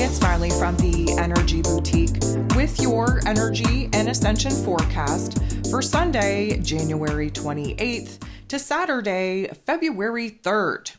it's Marley from the Energy Boutique with your energy and ascension forecast for Sunday, January 28th to Saturday, February 3rd.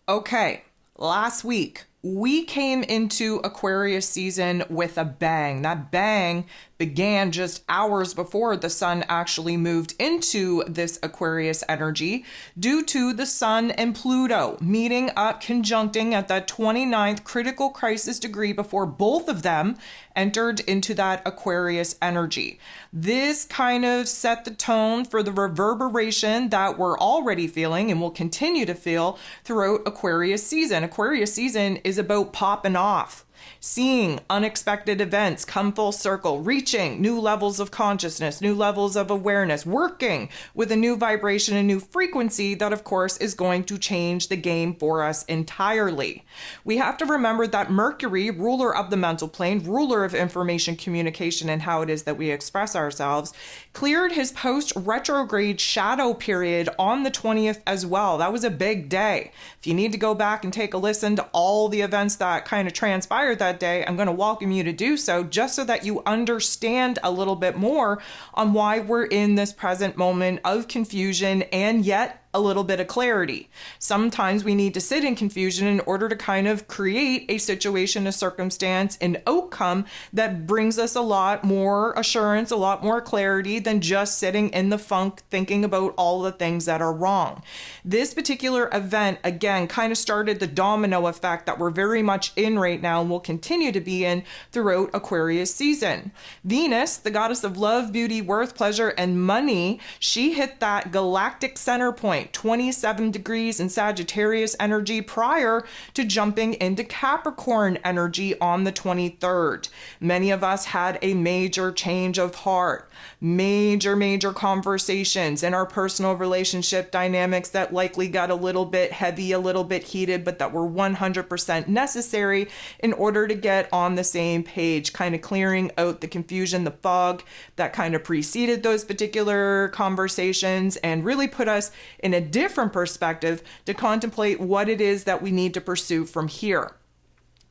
Okay, last week we came into Aquarius season with a bang. That bang began just hours before the sun actually moved into this Aquarius energy due to the sun and Pluto meeting up, conjuncting at that 29th critical crisis degree before both of them entered into that Aquarius energy. This kind of set the tone for the reverberation that we're already feeling and will continue to feel throughout Aquarius season. Aquarius season is about popping off, seeing unexpected events come full circle, reaching new levels of consciousness, new levels of awareness, working with a new vibration, a new frequency that, of course, is going to change the game for us entirely. We have to remember that Mercury, ruler of the mental plane, ruler of information communication and how it is that we express ourselves, cleared his post-retrograde shadow period on the 20th as well. That was a big day. If you need to go back and take a listen to all the events that kind of transpired that day, I'm going to welcome you to do so, just so that you understand a little bit more on why we're in this present moment of confusion and yet a little bit of clarity. Sometimes we need to sit in confusion in order to kind of create a situation, a circumstance, an outcome that brings us a lot more assurance, a lot more clarity than just sitting in the funk thinking about all the things that are wrong. This particular event, again, kind of started the domino effect that we're very much in right now and will continue to be in throughout Aquarius season. Venus, the goddess of love, beauty, worth, pleasure, and money, she hit that galactic center point, 27 degrees in Sagittarius energy prior to jumping into Capricorn energy on the 23rd. Many of us had a major change of heart, major conversations in our personal relationship dynamics that likely got a little bit heavy, a little bit heated, but that were 100% necessary in order to get on the same page, kind of clearing out the confusion, the fog that kind of preceded those particular conversations and really put us in a different perspective to contemplate what it is that we need to pursue from here.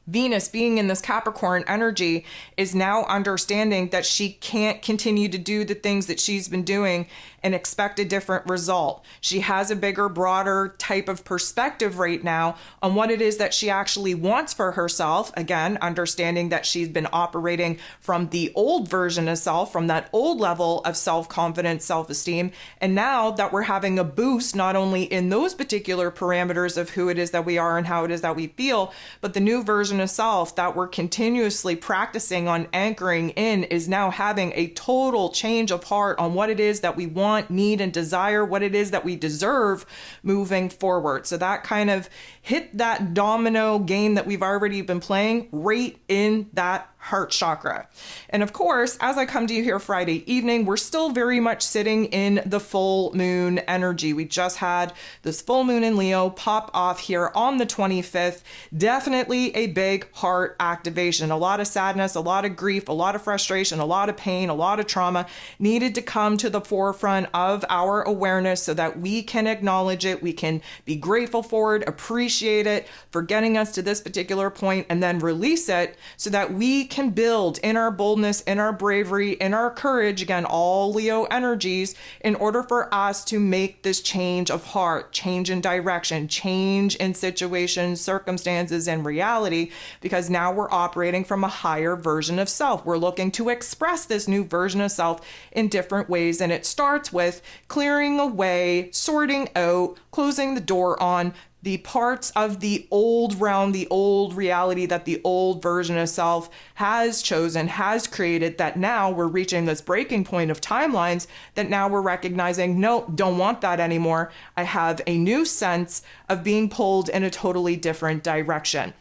Venus, being in this Capricorn energy, is now understanding that she can't continue to do the things that she's been doing and expect a different result. She has a bigger, broader type of perspective right now on what it is that she actually wants for herself. Again, understanding that she's been operating from the old version of self, from that old level of self-confidence, self-esteem. And now that we're having a boost, not only in those particular parameters of who it is that we are and how it is that we feel, but the new version of self that we're continuously practicing on anchoring in is now having a total change of heart on what it is that we want, need, and desire, what it is that we deserve moving forward. So that kind of hit that domino game that we've already been playing right in that heart chakra. And of course, as I come to you here Friday evening, we're still very much sitting in the full moon energy. We just had this full moon in Leo pop off here on the 25th. Definitely a big heart activation. A lot of sadness, a lot of grief, a lot of frustration, a lot of pain, a lot of trauma needed to come to the forefront of our awareness so that we can acknowledge it, we can be grateful for it, appreciate it for getting us to this particular point, and then release it so that we can build in our boldness, in our bravery, in our courage, again, all Leo energies, in order for us to make this change of heart, change in direction, change in situations, circumstances, and reality, because now we're operating from a higher version of self. We're looking to express this new version of self in different ways, and it starts with clearing away, sorting out, closing the door on the parts of the old realm, the old reality that the old version of self has chosen, has created, that now we're reaching this breaking point of timelines, that now we're recognizing, no, don't want that anymore. I have a new sense of being pulled in a totally different direction.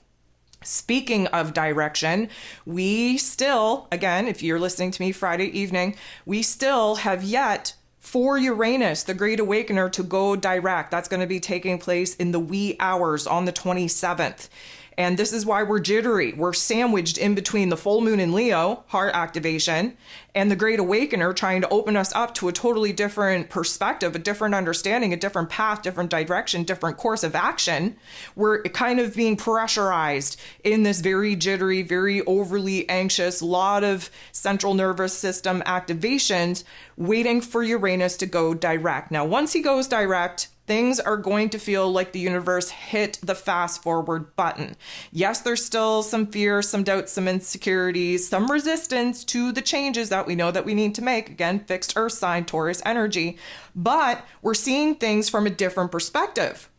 Speaking of direction, we still, again, if you're listening to me Friday evening, we still have yet for Uranus, the Great Awakener, to go direct. That's going to be taking place in the wee hours on the 27th. And this is why we're jittery. We're sandwiched in between the full moon in Leo, heart activation, and the Great Awakener trying to open us up to a totally different perspective, a different understanding, a different path, different direction, different course of action, we're kind of being pressurized in this very jittery, very overly anxious, lot of central nervous system activations, waiting for Uranus to go direct. Now, once he goes direct, things are going to feel like the universe hit the fast forward button. Yes, there's still some fear, some doubts, some insecurities, some resistance to the changes that we know that we need to make. Again, fixed earth sign, Taurus energy, but we're seeing things from a different perspective.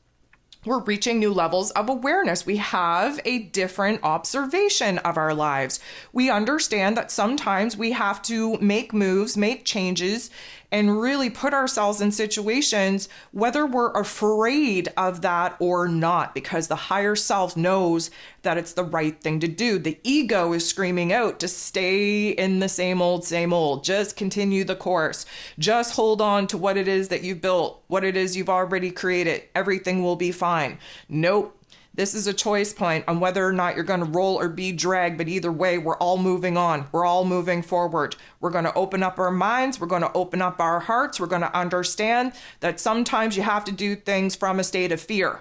We're reaching new levels of awareness. We have a different observation of our lives. We understand that sometimes we have to make moves, make changes, and really put ourselves in situations, whether we're afraid of that or not, because the higher self knows that it's the right thing to do. The ego is screaming out to stay in the same old, just continue the course, just hold on to what it is that you've built, what it is you've already created. Everything will be fine. Nope. This is a choice point on whether or not you're going to roll or be dragged, but either way, we're all moving on. We're all moving forward. We're going to open up our minds. We're going to open up our hearts. We're going to understand that sometimes you have to do things from a state of fear.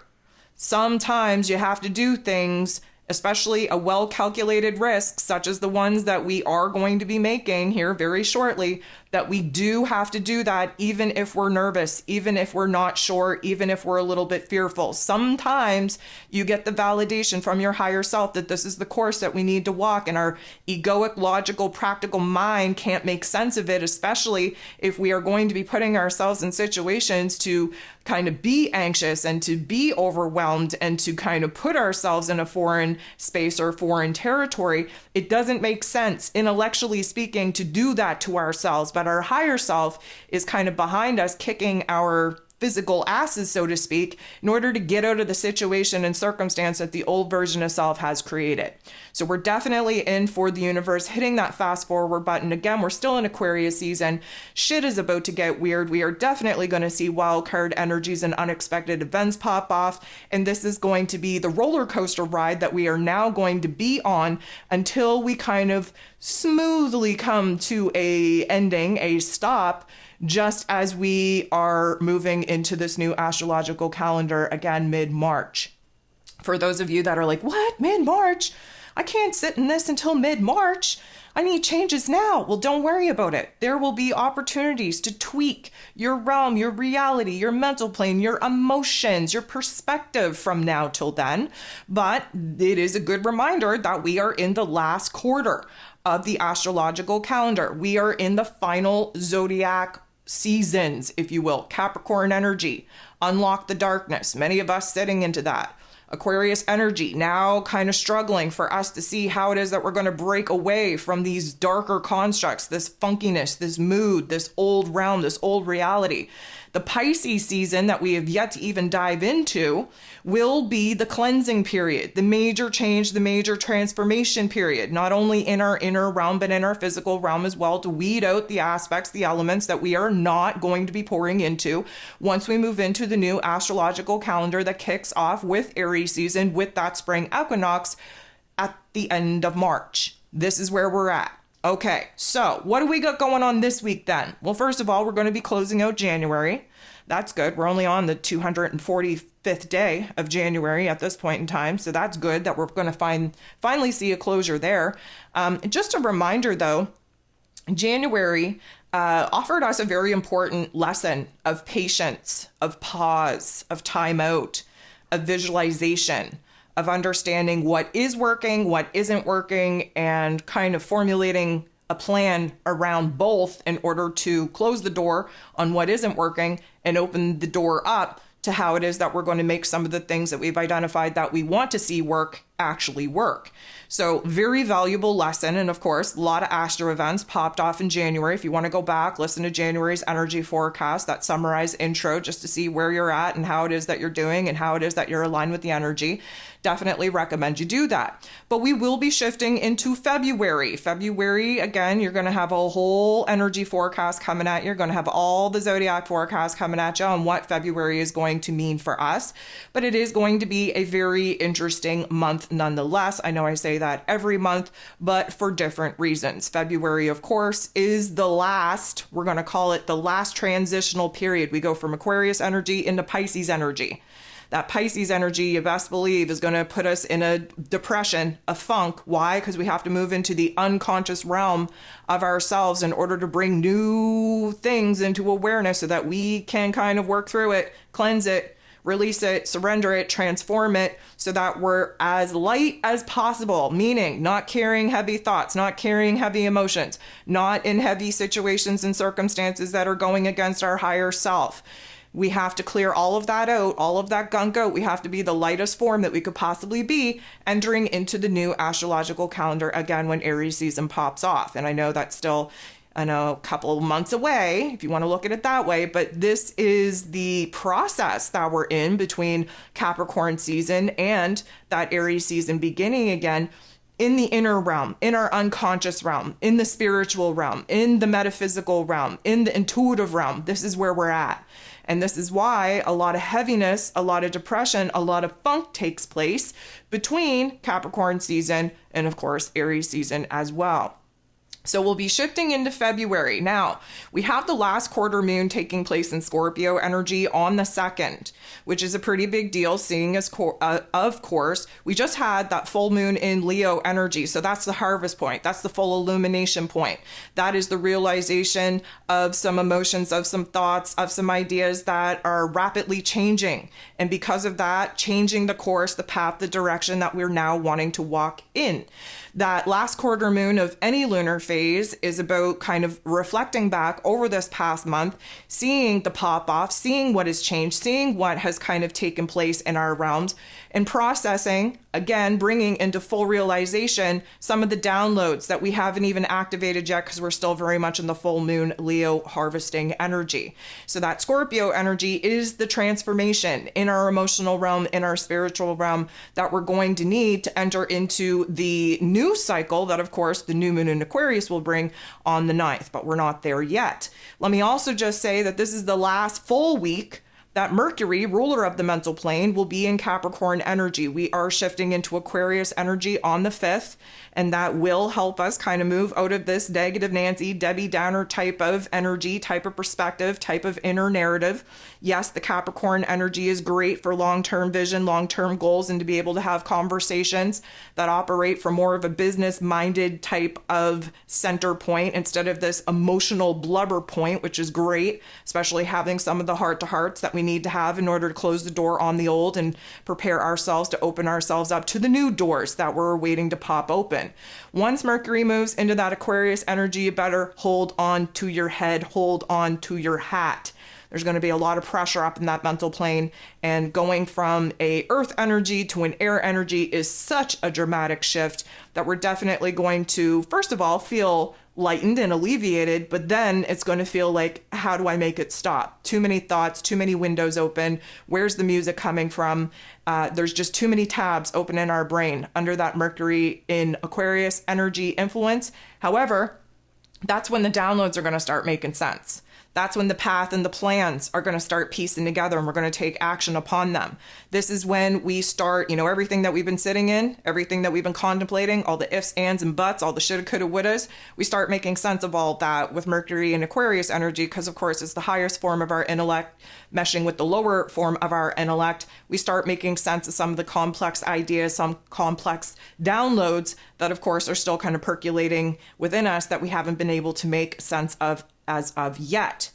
Sometimes you have to do things, especially a well-calculated risk, such as the ones that we are going to be making here very shortly, that we do have to do that even if we're nervous, even if we're not sure, even if we're a little bit fearful. Sometimes you get the validation from your higher self that this is the course that we need to walk, and our egoic, logical, practical mind can't make sense of it, especially if we are going to be putting ourselves in situations to kind of be anxious and to be overwhelmed and to kind of put ourselves in a foreign space or foreign territory. It doesn't make sense, intellectually speaking, to do that to ourselves, but our higher self is kind of behind us, kicking our physical asses, so to speak, in order to get out of the situation and circumstance that the old version of self has created. So we're definitely in for the universe hitting that fast forward button. Again, we're still in Aquarius season. Shit is about to get weird. We are definitely going to see wild card energies and unexpected events pop off. And this is going to be the roller coaster ride that we are now going to be on until we kind of smoothly come to a ending, a stop, just as we are moving into this new astrological calendar again mid-March. For those of you that are like, what, mid-March? I can't sit in this until mid-March. I need changes now. Well, don't worry about it. There will be opportunities to tweak your realm, your reality, your mental plane, your emotions, your perspective from now till then. But it is a good reminder that we are in the last quarter of the astrological calendar. We are in the final zodiac seasons, if you will. Capricorn energy, unlock the darkness. Many of us sitting into that. Aquarius energy, now kind of struggling for us to see how it is that we're going to break away from these darker constructs, this funkiness, this mood, this old realm, this old reality. The Pisces season that we have yet to even dive into will be the cleansing period, the major change, the major transformation period, not only in our inner realm, but in our physical realm as well, to weed out the aspects, the elements that we are not going to be pouring into once we move into the new astrological calendar that kicks off with Aries season, with that spring equinox at the end of March. This is where we're at. Okay, so what do we got going on this week then? Well, first of all, we're going to be closing out January. That's good. We're only on the 245th day of January at this point in time. So that's good that we're going to finally see a closure there. Just a reminder, though, January offered us a very important lesson of patience, of pause, of time out, of visualization, of understanding what is working, what isn't working, and kind of formulating a plan around both in order to close the door on what isn't working and open the door up to how it is that we're going to make some of the things that we've identified that we want to see work actually work. So very valuable lesson. And of course, a lot of astro events popped off in January. If you want to go back, listen to January's energy forecast, that summarized intro, just to see where you're at and how it is that you're doing and how it is that you're aligned with the energy. Definitely recommend you do that. But we will be shifting into February. February, again, you're going to have a whole energy forecast coming at you. You're going to have all the zodiac forecasts coming at you on what February is going to mean for us. But it is going to be a very interesting month month nonetheless. I know I say that every month, but for different reasons. February, of course, is the last, we're going to call it the last transitional period. We go from Aquarius energy into Pisces energy. That Pisces energy, you best believe, is going to put us in a depression, a funk. Why? Because we have to move into the unconscious realm of ourselves in order to bring new things into awareness so that we can kind of work through it, cleanse it, release it, surrender it, transform it, so that we're as light as possible, meaning not carrying heavy thoughts, not carrying heavy emotions, not in heavy situations and circumstances that are going against our higher self. We have to clear all of that out, all of that gunk out. We have to be the lightest form that we could possibly be entering into the new astrological calendar again when Aries season pops off. And I know that's still, a couple of months away, if you want to look at it that way, but this is the process that we're in between Capricorn season and that Aries season beginning again. In the inner realm, in our unconscious realm, in the spiritual realm, in the metaphysical realm, in the intuitive realm. This is where we're at. And this is why a lot of heaviness, a lot of depression, a lot of funk takes place between Capricorn season and, of course, Aries season as well. So we'll be shifting into February. Now, we have the last quarter moon taking place in Scorpio energy on the 2nd, which is a pretty big deal, seeing as, of course, we just had that full moon in Leo energy. So that's the harvest point. That's the full illumination point. That is the realization of some emotions, of some thoughts, of some ideas that are rapidly changing. And because of that, changing the course, the path, the direction that we're now wanting to walk in. That last quarter moon of any lunar phase is about kind of reflecting back over this past month, seeing the pop off, seeing what has changed, seeing what has kind of taken place in our realms, and processing, again, bringing into full realization some of the downloads that we haven't even activated yet because we're still very much in the full moon Leo harvesting energy. So that Scorpio energy is the transformation in our emotional realm, in our spiritual realm that we're going to need to enter into the new cycle that, of course, the new moon in Aquarius will bring on the 9th, but we're not there yet. Let me also just say that this is the last full week that Mercury, ruler of the mental plane, will be in Capricorn energy. We are shifting into Aquarius energy on the 5th, and that will help us kind of move out of this negative Nancy, Debbie Downer type of energy, type of perspective, type of inner narrative. Yes, the Capricorn energy is great for long-term vision, long-term goals, and to be able to have conversations that operate from more of a business-minded type of center point instead of this emotional blubber point, which is great, especially having some of the heart-to-hearts that we need to have in order to close the door on the old and prepare ourselves to open ourselves up to the new doors that we're waiting to pop open. Once Mercury moves into that Aquarius energy, you better hold on to your head, hold on to your hat. There's going to be a lot of pressure up in that mental plane, and going from a earth energy to an air energy is such a dramatic shift that we're definitely going to, first of all, feel lightened and alleviated, but then it's going to feel like, how do I make it stop? Too many thoughts, too many windows open. Where's the music coming from? There's just too many tabs open in our brain under that Mercury in Aquarius energy influence. However, that's when the downloads are going to start making sense. That's when the path and the plans are going to start piecing together, and we're going to take action upon them. This is when we start, everything that we've been sitting in, everything that we've been contemplating, all the ifs, ands, and buts, all the shoulda, coulda, wouldas, we start making sense of all that with Mercury and Aquarius energy, because of course it's the highest form of our intellect meshing with the lower form of our intellect. We start making sense of some of the complex ideas, some complex downloads that of course are still kind of percolating within us that we haven't been able to make sense of as of yet.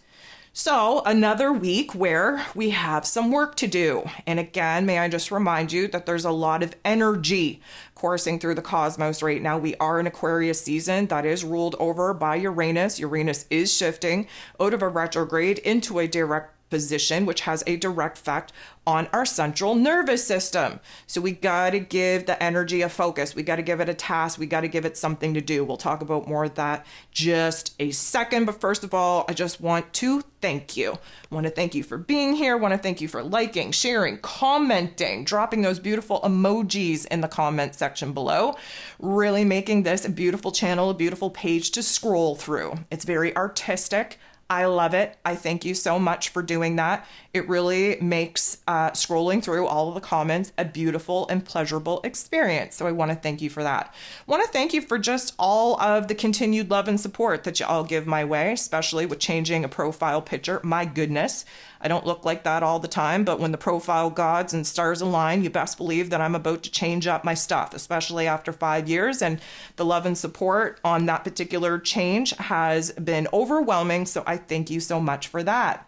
So another week where we have some work to do. And again, may I just remind you that there's a lot of energy coursing through the cosmos right now. We are in Aquarius season that is ruled over by Uranus. Uranus is shifting out of a retrograde into a direct position, which has a direct effect on our central nervous system. So we got to give the energy a focus. We got to give it a task. We got to give it something to do. We'll talk about more of that just a second. But first of all, I just want to thank you. I want to thank you for being here. I want to thank you for liking, sharing, commenting, dropping those beautiful emojis in the comment section below, really making this a beautiful channel, a beautiful page to scroll through. It's very artistic. I love it. I thank you so much for doing that. It really makes scrolling through all of the comments a beautiful and pleasurable experience. So I want to thank you for that. I want to thank you for just all of the continued love and support that you all give my way, especially with changing a profile picture. My goodness, I don't look like that all the time, but when the profile gods and stars align, you best believe that I'm about to change up my stuff, especially after 5 years. And the love and support on that particular change has been overwhelming. So I thank you so much for that.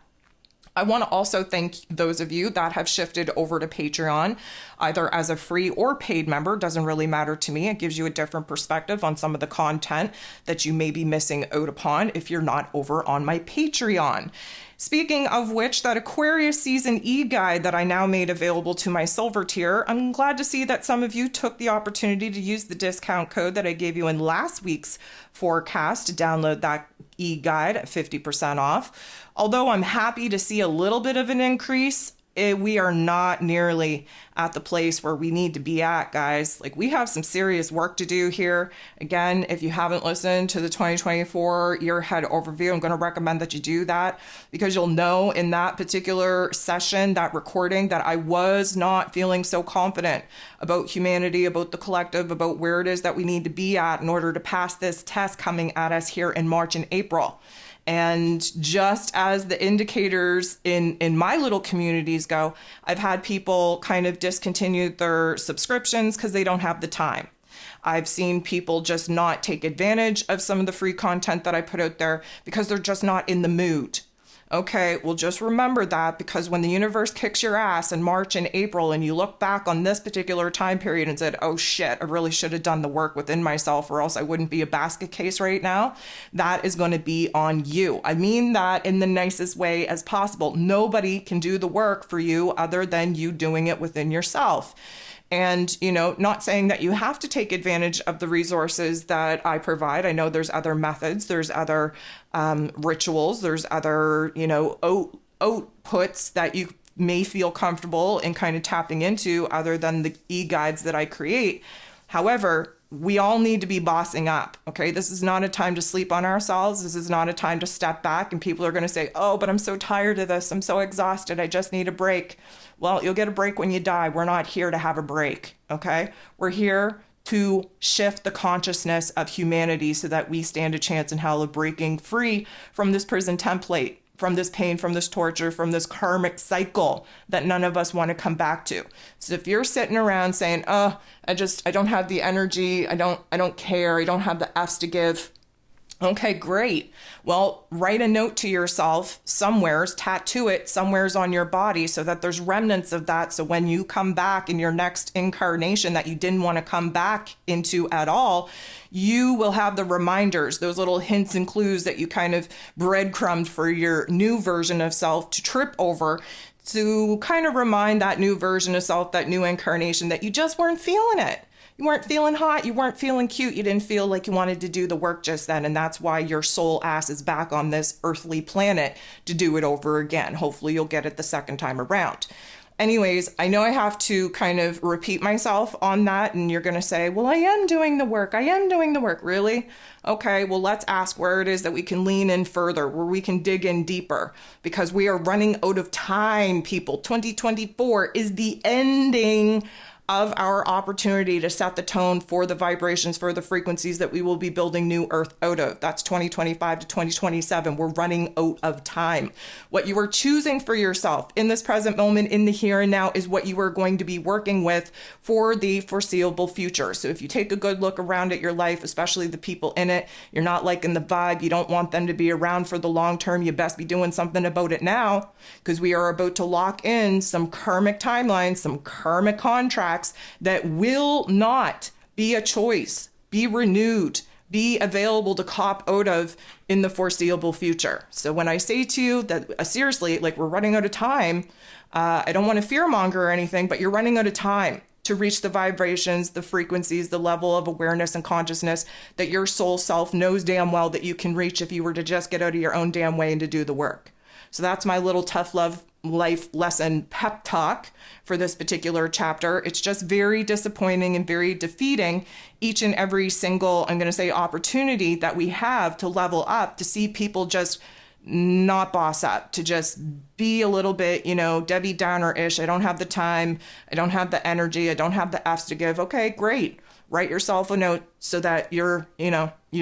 I want to also thank those of you that have shifted over to Patreon, either as a free or paid member. Doesn't really matter to me. It gives you a different perspective on some of the content that you may be missing out upon if you're not over on my Patreon. Speaking of which, that Aquarius season e-guide that I now made available to my silver tier, I'm glad to see that some of you took the opportunity to use the discount code that I gave you in last week's forecast to download that e-guide at 50% off. Although I'm happy to see a little bit of an increase, we are not nearly at the place where we need to be at, guys. Like, we have some serious work to do here. Again, if you haven't listened to the 2024 year ahead overview, I'm going to recommend that you do that, because you'll know in that particular session, that recording, that I was not feeling so confident about humanity, about the collective, about where it is that we need to be at in order to pass this test coming at us here in March and April. And just as the indicators in my little communities go, I've had people kind of discontinue their subscriptions because they don't have the time. I've seen people just not take advantage of some of the free content that I put out there because they're just not in the mood. Okay, well, just remember that, because when the universe kicks your ass in March and April and you look back on this particular time period and said, oh shit, I really should have done the work within myself or else I wouldn't be a basket case right now, that is going to be on you. I mean that in the nicest way as possible. Nobody can do the work for you other than you doing it within yourself. And, not saying that you have to take advantage of the resources that I provide. I know there's other methods, there's other rituals, there's other, outputs that you may feel comfortable in kind of tapping into other than the e-guides that I create. However, we all need to be bossing up, okay? This is not a time to sleep on ourselves. This is not a time to step back and people are going to say, oh, but I'm so tired of this. I'm so exhausted. I just need a break. Well, you'll get a break when you die. We're not here to have a break, okay? We're here to shift the consciousness of humanity so that we stand a chance in hell of breaking free from this prison template, from this pain, from this torture, from this karmic cycle that none of us want to come back to. So if you're sitting around saying, oh, I don't have the energy, I don't care, I don't have the F's to give. Okay, great. Well, write a note to yourself somewheres, tattoo it somewheres on your body so that there's remnants of that. So when you come back in your next incarnation that you didn't want to come back into at all, you will have the reminders, those little hints and clues that you kind of breadcrumbed for your new version of self to trip over, to kind of remind that new version of self, that new incarnation, that you just weren't feeling it. You weren't feeling hot. You weren't feeling cute. You didn't feel like you wanted to do the work just then. And that's why your soul ass is back on this earthly planet to do it over again. Hopefully you'll get it the second time around. Anyways, I know I have to kind of repeat myself on that. And you're going to say, well, I am doing the work. I am doing the work. Really? Okay, well, let's ask where it is that we can lean in further, where we can dig in deeper, because we are running out of time, people. 2024 is the ending of our opportunity to set the tone for the vibrations, for the frequencies that we will be building new earth out of. That's 2025 to 2027. We're running out of time. What you are choosing for yourself in this present moment, in the here and now, is what you are going to be working with for the foreseeable future. So if you take a good look around at your life, especially the people in it, you're not liking the vibe, you don't want them to be around for the long term, you best be doing something about it now, because we are about to lock in some karmic timelines, some karmic contracts that will not be a choice, be renewed, be available to cop out of in the foreseeable future. So when I say to you that seriously, like, we're running out of time, I don't want to fearmonger or anything, but you're running out of time to reach the vibrations, the frequencies, the level of awareness and consciousness that your soul self knows damn well that you can reach if you were to just get out of your own damn way and to do the work. So that's my little tough love life lesson pep talk for this particular chapter. It's just very disappointing and very defeating each and every single, I'm going to say, opportunity that we have to level up, to see people just not boss up, to just be a little bit, Debbie Downer-ish. I don't have the time. I don't have the energy. I don't have the F's to give. Okay, great. Write yourself a note so that your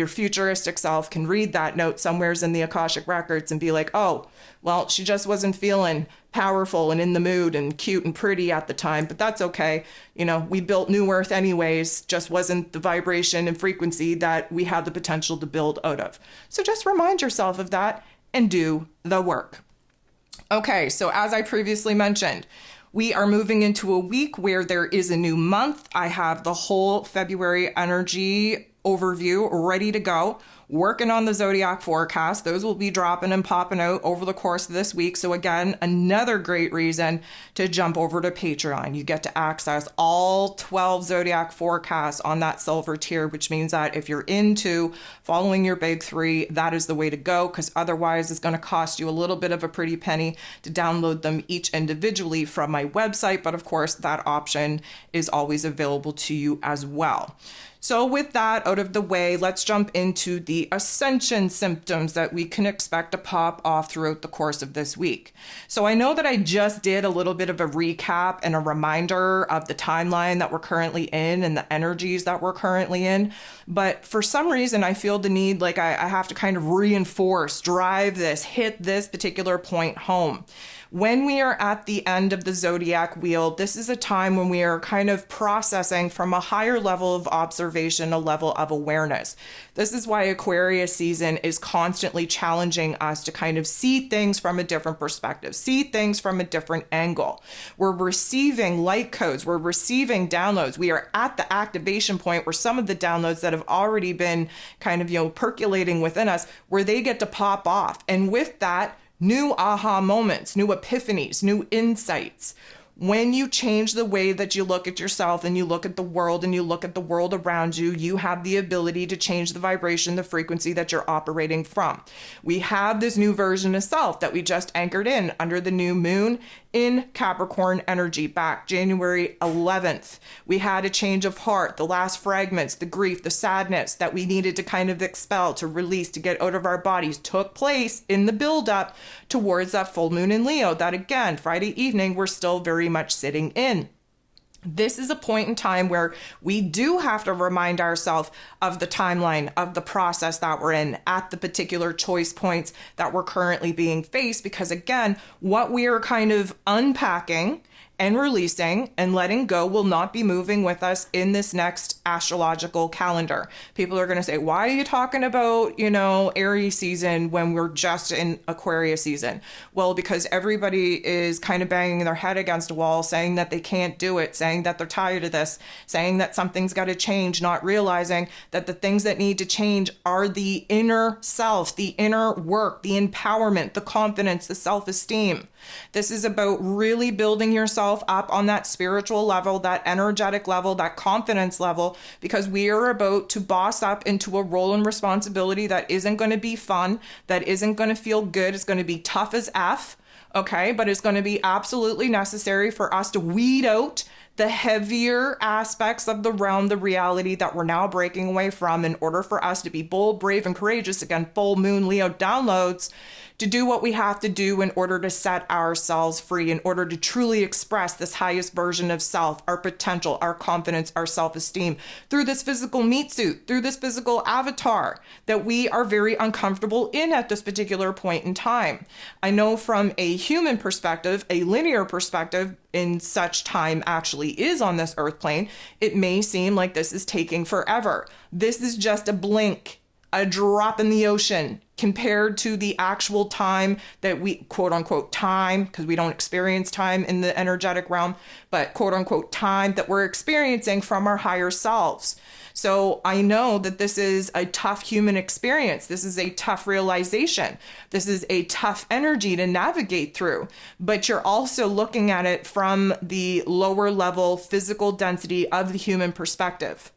futuristic self can read that note somewheres in the Akashic records and be like, oh, well, she just wasn't feeling powerful and in the mood and cute and pretty at the time, but that's okay. We built New Earth anyways, just wasn't the vibration and frequency that we had the potential to build out of. So just remind yourself of that and do the work. Okay, so as I previously mentioned, we are moving into a week where there is a new month. I have the whole February energy overview ready to go, working on the zodiac forecast. Those will be dropping and popping out over the course of this week. So again, another great reason to jump over to Patreon. You get to access all 12 zodiac forecasts on that silver tier, which means that if you're into following your big three, that is the way to go, because otherwise it's going to cost you a little bit of a pretty penny to download them each individually from my website. But of course, that option is always available to you as well. So with that out of the way, let's jump into the Ascension symptoms that we can expect to pop off throughout the course of this week. So I know that I just did a little bit of a recap and a reminder of the timeline that we're currently in and the energies that we're currently in. But for some reason, I feel the need, like I have to kind of reinforce, drive this, hit this particular point home. When we are at the end of the zodiac wheel, this is a time when we are kind of processing from a higher level of observation, a level of awareness. This is why Aquarius season is constantly challenging us to kind of see things from a different perspective, see things from a different angle. We're receiving light codes, we're receiving downloads. We are at the activation point where some of the downloads that have already been kind of, percolating within us, where they get to pop off. And with that, new aha moments, new epiphanies, new insights. When you change the way that you look at yourself and you look at the world and you look at the world around you, you have the ability to change the vibration, the frequency that you're operating from. We have this new version of self that we just anchored in under the new moon in Capricorn energy back January 11th. We had a change of heart, the last fragments, the grief, the sadness that we needed to kind of expel, to release, to get out of our bodies took place in the buildup towards that full moon in Leo that again, Friday evening, we're still very much sitting in. This is a point in time where we do have to remind ourselves of the timeline of the process that we're in at the particular choice points that we're currently being faced, because again, what we are kind of unpacking and releasing and letting go will not be moving with us in this next astrological calendar. People are going to say, why are you talking about, Aries season when we're just in Aquarius season? Well, because everybody is kind of banging their head against a wall, saying that they can't do it, saying that they're tired of this, saying that something's got to change, not realizing that the things that need to change are the inner self, the inner work, the empowerment, the confidence, the self-esteem. This is about really building yourself up on that spiritual level, that energetic level, that confidence level, because we are about to boss up into a role and responsibility that isn't going to be fun, that isn't going to feel good. It's going to be tough as F, okay? But it's going to be absolutely necessary for us to weed out the heavier aspects of the realm, the reality that we're now breaking away from, in order for us to be bold, brave, and courageous. Again, full moon Leo downloads, to do what we have to do in order to set ourselves free, in order to truly express this highest version of self, our potential, our confidence, our self-esteem, through this physical meat suit, through this physical avatar that we are very uncomfortable in at this particular point in time. I know from a human perspective, a linear perspective, in such time actually is on this earth plane, it may seem like this is taking forever. This is just a blink, a drop in the ocean compared to the actual time that we, quote unquote time, because we don't experience time in the energetic realm, but quote unquote time that we're experiencing from our higher selves. So I know that this is a tough human experience. This is a tough realization. This is a tough energy to navigate through, but you're also looking at it from the lower level physical density of the human perspective.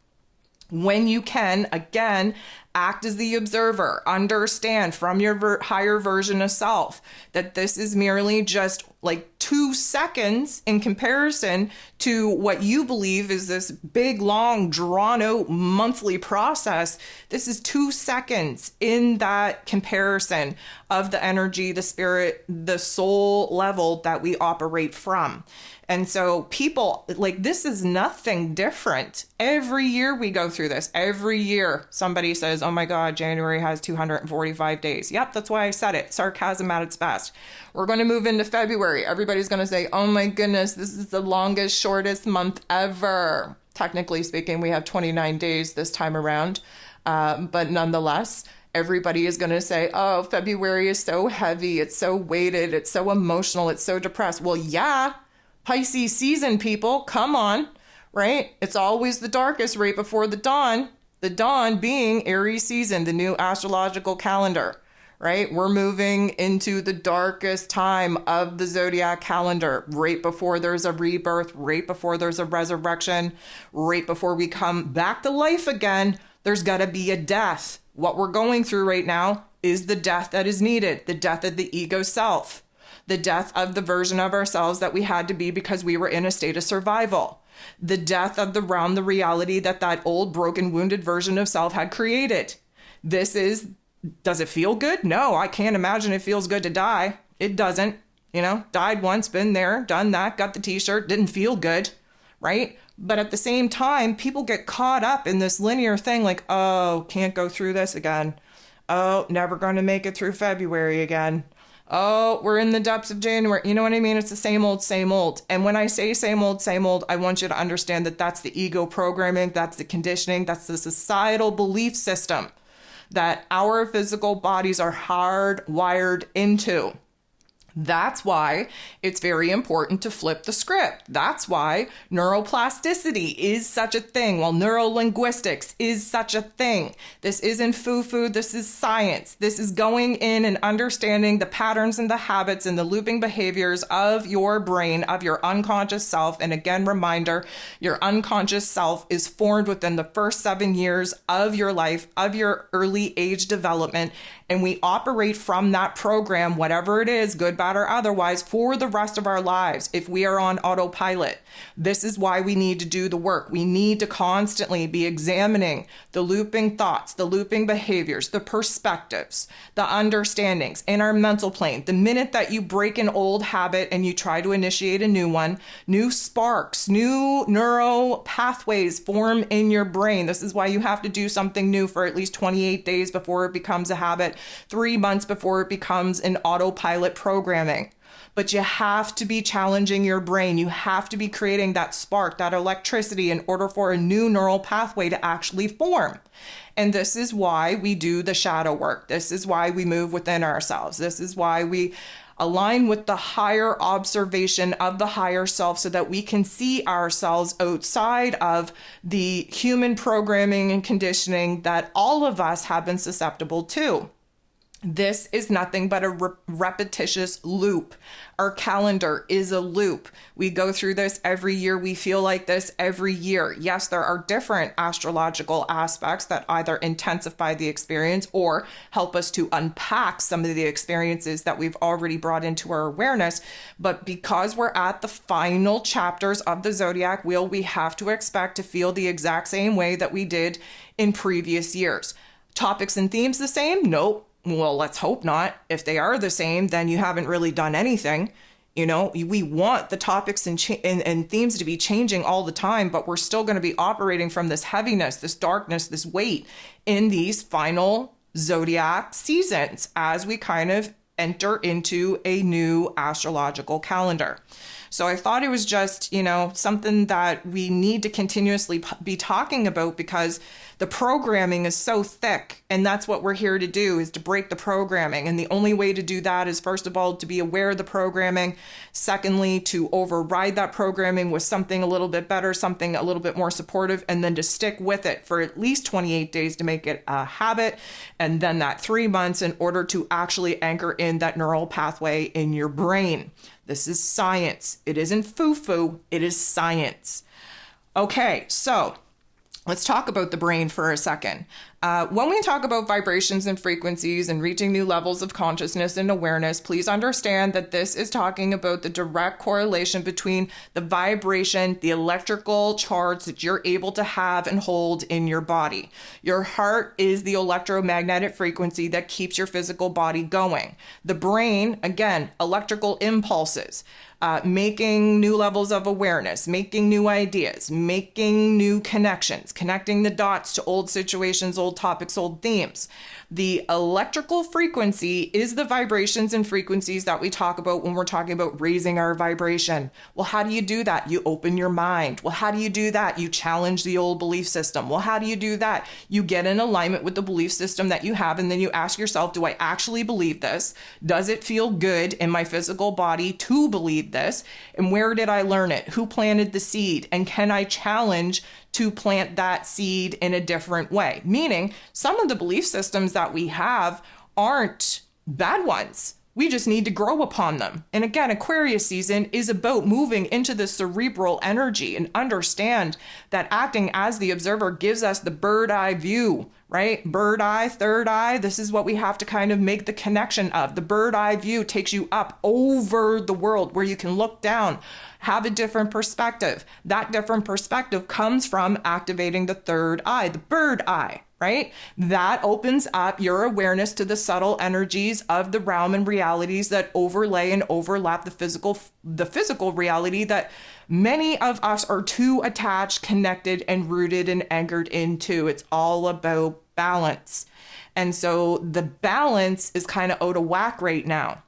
When you can, again, Act as the observer. Understand from your higher version of self that this is merely just like 2 seconds in comparison to what you believe is this big, long, drawn out monthly process. This is 2 seconds in that comparison of the energy, the spirit, the soul level that we operate from. And so people, like, this is nothing different. Every year we go through this. Every year somebody says, oh my God, January has 245 days. Yep, that's why I said it. Sarcasm at its best. We're going to move into February. Everybody's going to say, oh my goodness, this is the longest, shortest month ever. Technically speaking, we have 29 days this time around. But nonetheless, everybody is going to say, oh, February is so heavy. It's so weighted. It's so emotional. It's so depressed. Well, yeah. Pisces season, people, come on, right? It's always the darkest right before the dawn being Aries season, the new astrological calendar, right? We're moving into the darkest time of the zodiac calendar, right before there's a rebirth, right before there's a resurrection, right before we come back to life again. There's got to be a death. What we're going through right now is the death that is needed, the death of the ego self. The death of the version of ourselves that we had to be because we were in a state of survival. The death of the reality that old, broken, wounded version of self had created. Does it feel good? No, I can't imagine it feels good to die. It doesn't. Died once, been there, done that, got the t-shirt, didn't feel good, right? But at the same time, people get caught up in this linear thing like, oh, can't go through this again. Oh, never going to make it through February again. Oh, we're in the depths of January. You know what I mean? It's the same old, same old. And when I say same old, I want you to understand that that's the ego programming, that's the conditioning, that's the societal belief system that our physical bodies are hardwired into. That's why it's very important to flip the script. That's why neuroplasticity is such a thing, while neurolinguistics is such a thing. This isn't foo-foo, this is science. This is going in and understanding the patterns and the habits and the looping behaviors of your brain, of your unconscious self. And again, reminder, your unconscious self is formed within the first 7 years of your life, of your early age development. And we operate from that program, whatever it is, good, bad, or otherwise, for the rest of our lives if we are on autopilot. This is why we need to do the work. We need to constantly be examining the looping thoughts, the looping behaviors, the perspectives, the understandings in our mental plane. The minute that you break an old habit and you try to initiate a new one, new sparks, new neural pathways form in your brain. This is why you have to do something new for at least 28 days before it becomes a habit, 3 months before it becomes an autopilot programming. But you have to be challenging your brain. You have to be creating that spark, that electricity in order for a new neural pathway to actually form. And this is why we do the shadow work. This is why we move within ourselves. This is why we align with the higher observation of the higher self so that we can see ourselves outside of the human programming and conditioning that all of us have been susceptible to. This is nothing but a repetitious loop. Our calendar is a loop. We go through this every year. We feel like this every year. Yes, there are different astrological aspects that either intensify the experience or help us to unpack some of the experiences that we've already brought into our awareness. But because we're at the final chapters of the zodiac wheel, we have to expect to feel the exact same way that we did in previous years. Topics and themes the same? Nope. Well, let's hope not. If they are the same, then you haven't really done anything. We want the topics and themes to be changing all the time, but we're still going to be operating from this heaviness, this darkness, this weight in these final zodiac seasons as we kind of enter into a new astrological calendar. So I thought it was just, something that we need to continuously be talking about because the programming is so thick. And that's what we're here to do, is to break the programming. And the only way to do that is, first of all, to be aware of the programming. Secondly, to override that programming with something a little bit better, something a little bit more supportive, and then to stick with it for at least 28 days to make it a habit. And then that 3 months in order to actually anchor in that neural pathway in your brain. This is science. It isn't foo-foo. It is science. Okay, so let's talk about the brain for a second. When we talk about vibrations and frequencies and reaching new levels of consciousness and awareness, please understand that this is talking about the direct correlation between the vibration, the electrical charge that you're able to have and hold in your body. Your heart is the electromagnetic frequency that keeps your physical body going. The brain, again, electrical impulses. Making new levels of awareness, making new ideas, making new connections, connecting the dots to old situations, old topics, old themes. The electrical frequency is the vibrations and frequencies that we talk about when we're talking about raising our vibration. Well, how do you do that? You open your mind. Well, how do you do that? You challenge the old belief system. Well, how do you do that? You get in alignment with the belief system that you have, and then you ask yourself, do I actually believe this? Does it feel good in my physical body to believe this? And where did I learn it? Who planted the seed? And can I challenge to plant that seed in a different way? Meaning, some of the belief systems that we have aren't bad ones. We just need to grow upon them. And again, Aquarius season is about moving into the cerebral energy and understand that acting as the observer gives us the bird eye view, right? Bird eye, third eye. This is what we have to kind of make the connection of. The bird eye view takes you up over the world where you can look down, have a different perspective. That different perspective comes from activating the third eye, the bird eye, right? That opens up your awareness to the subtle energies of the realm and realities that overlay and overlap the physical reality that many of us are too attached, connected, and rooted and anchored into. It's all about balance. And so the balance is kind of out of whack right now.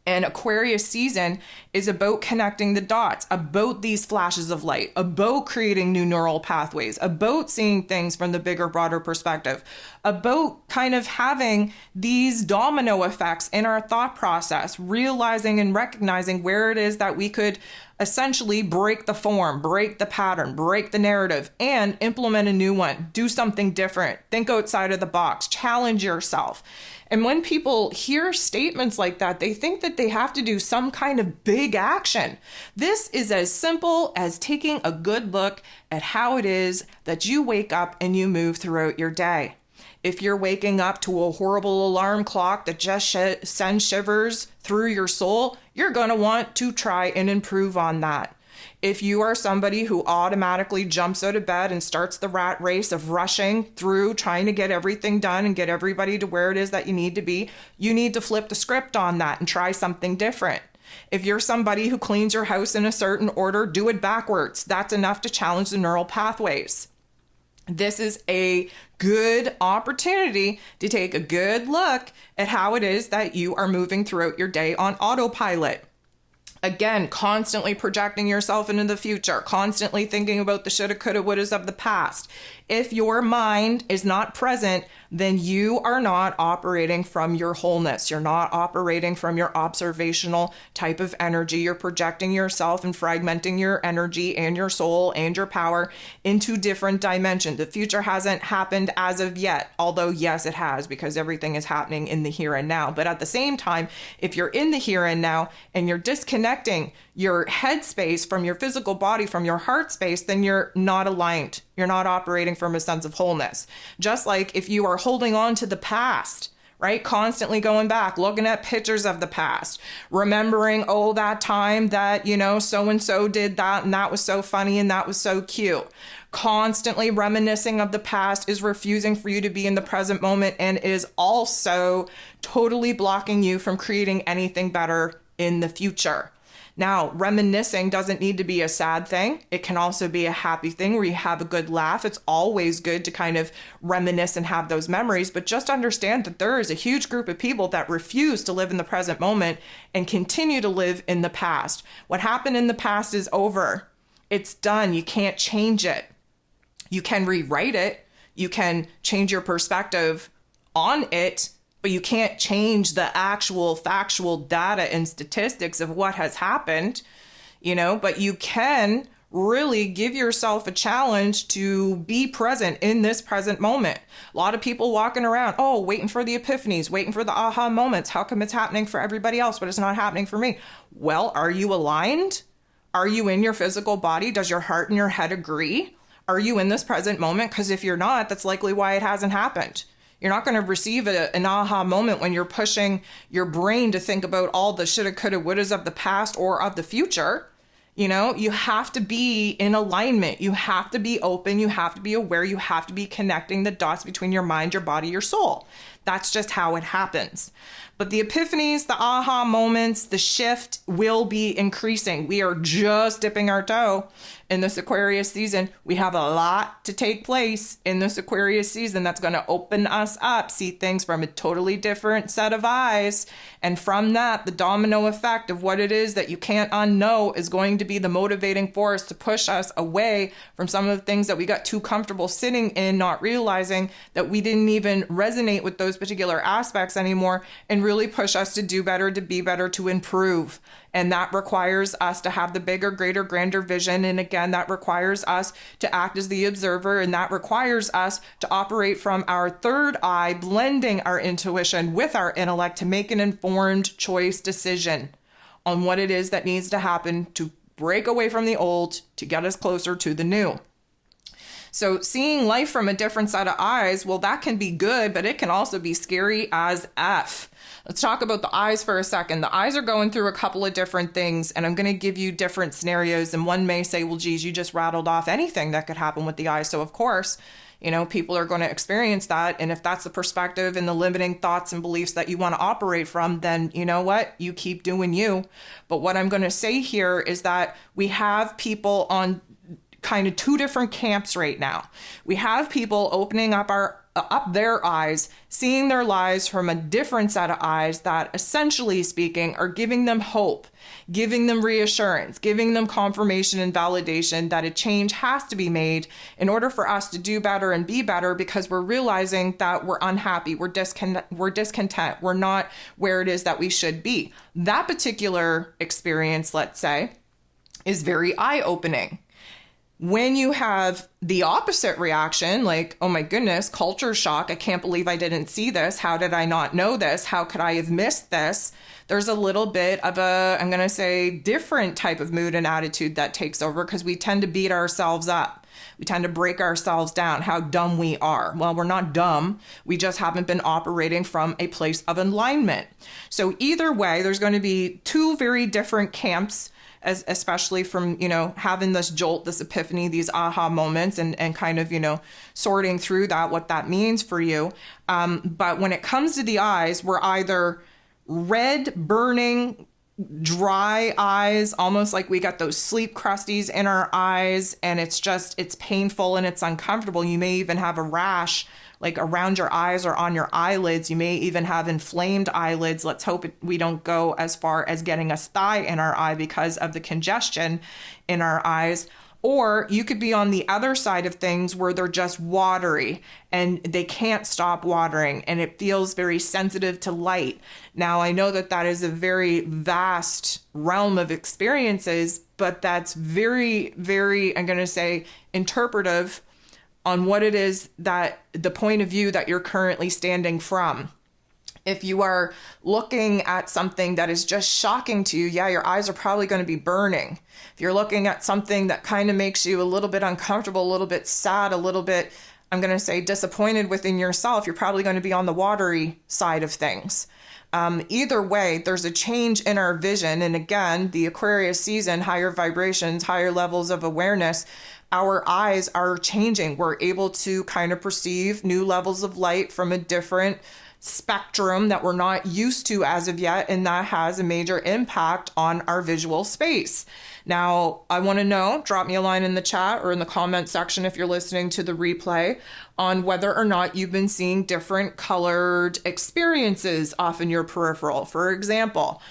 And Aquarius season is about connecting the dots, about these flashes of light, about creating new neural pathways, about seeing things from the bigger, broader perspective, about kind of having these domino effects in our thought process, realizing and recognizing where it is that we could essentially break the form, break the pattern, break the narrative, and implement a new one. Do something different. Think outside of the box. Challenge yourself. And when people hear statements like that, they think that they have to do some kind of big action. This is as simple as taking a good look at how it is that you wake up and you move throughout your day. If you're waking up to a horrible alarm clock that just sends shivers through your soul, you're going to want to try and improve on that. If you are somebody who automatically jumps out of bed and starts the rat race of rushing through, trying to get everything done and get everybody to where it is that you need to be, you need to flip the script on that and try something different. If you're somebody who cleans your house in a certain order, do it backwards. That's enough to challenge the neural pathways. This is a good opportunity to take a good look at how it is that you are moving throughout your day on autopilot. Again, constantly projecting yourself into the future, constantly thinking about the shoulda, coulda, wouldas of the past. If your mind is not present, then you are not operating from your wholeness. You're not operating from your observational type of energy. You're projecting yourself and fragmenting your energy and your soul and your power into different dimensions. The future hasn't happened as of yet, although yes, it has, because everything is happening in the here and now. But at the same time, if you're in the here and now and you're disconnecting your head space from your physical body, from your heart space, then you're not aligned. You're not operating from a sense of wholeness. Just like if you are holding on to the past, right? Constantly going back, looking at pictures of the past, remembering, oh, that time that, so-and-so did that and that was so funny and that was so cute. Constantly reminiscing of the past is refusing for you to be in the present moment and is also totally blocking you from creating anything better in the future. Now, reminiscing doesn't need to be a sad thing. It can also be a happy thing where you have a good laugh. It's always good to kind of reminisce and have those memories, but just understand that there is a huge group of people that refuse to live in the present moment and continue to live in the past. What happened in the past is over. It's done. You can't change it. You can rewrite it. You can change your perspective on it, but you can't change the actual factual data and statistics of what has happened, but you can really give yourself a challenge to be present in this present moment. A lot of people walking around, waiting for the epiphanies, waiting for the aha moments. How come it's happening for everybody else, but it's not happening for me? Well, are you aligned? Are you in your physical body? Does your heart and your head agree? Are you in this present moment? Because if you're not, that's likely why it hasn't happened. You're not going to receive an aha moment when you're pushing your brain to think about all the shoulda, coulda, wouldas of the past or of the future. You know, you have to be in alignment. You have to be open. You have to be aware. You have to be connecting the dots between your mind, your body, your soul. That's just how it happens. But the epiphanies, the aha moments, the shift will be increasing. We are just dipping our toe in this Aquarius season. We have a lot to take place in this Aquarius season that's going to open us up, see things from a totally different set of eyes. And from that, the domino effect of what it is that you can't unknow is going to be the motivating force to push us away from some of the things that we got too comfortable sitting in, not realizing that we didn't even resonate with those particular aspects anymore, and really push us to do better, to be better, to improve. And that requires us to have the bigger, greater, grander vision. And again, that requires us to act as the observer. And that requires us to operate from our third eye, blending our intuition with our intellect to make an informed choice decision on what it is that needs to happen to break away from the old, to get us closer to the new. So seeing life from a different set of eyes, well, that can be good, but it can also be scary as F. Let's talk about the eyes for a second. The eyes are going through a couple of different things, and I'm going to give you different scenarios. And one may say, well, geez, you just rattled off anything that could happen with the eyes. So of course, you know, people are going to experience that. And if that's the perspective and the limiting thoughts and beliefs that you want to operate from, then you know what? You keep doing you. But what I'm going to say here is that we have people on kind of two different camps right now. We have people opening up their eyes, seeing their lives from a different set of eyes that, essentially speaking, are giving them hope, giving them reassurance, giving them confirmation and validation that a change has to be made in order for us to do better and be better, because we're realizing that we're unhappy, we're discontent, we're not where it is that we should be. That particular experience, let's say, is very eye-opening. When you have the opposite reaction, like, oh my goodness, culture shock, I can't believe I didn't see this. How did I not know this? How could I have missed this? There's a little bit of a, I'm going to say, different type of mood and attitude that takes over, because we tend to beat ourselves up. We tend to break ourselves down, how dumb we are. Well, we're not dumb. We just haven't been operating from a place of alignment. So either way, there's going to be two very different camps, especially from, you know, having this jolt, this epiphany, these aha moments, and kind of, you know, sorting through that, what that means for you. But when it comes to the eyes, we're either red, burning, dry eyes, almost like we got those sleep crusties in our eyes, and it's painful and it's uncomfortable. You may even have a rash like around your eyes or on your eyelids. You may even have inflamed eyelids. Let's hope we don't go as far as getting a sty in our eye because of the congestion in our eyes. Or you could be on the other side of things where they're just watery and they can't stop watering and it feels very sensitive to light. Now, I know that that is a very vast realm of experiences, but that's very, very, I'm going to say, interpretive on what it is that the point of view that you're currently standing from. If you are looking at something that is just shocking to you, yeah, your eyes are probably going to be burning. If you're looking at something that kind of makes you a little bit uncomfortable, a little bit sad, a little bit, I'm going to say, disappointed within yourself, you're probably going to be on the watery side of things. Either way, there's a change in our vision. And again, the Aquarius season, higher vibrations, higher levels of awareness, our eyes are changing. We're able to kind of perceive new levels of light from a different spectrum that we're not used to as of yet, and that has a major impact on our visual space. Now, I want to know, drop me a line in the chat or in the comment section if you're listening to the replay, on whether or not you've been seeing different colored experiences off in your peripheral. For example,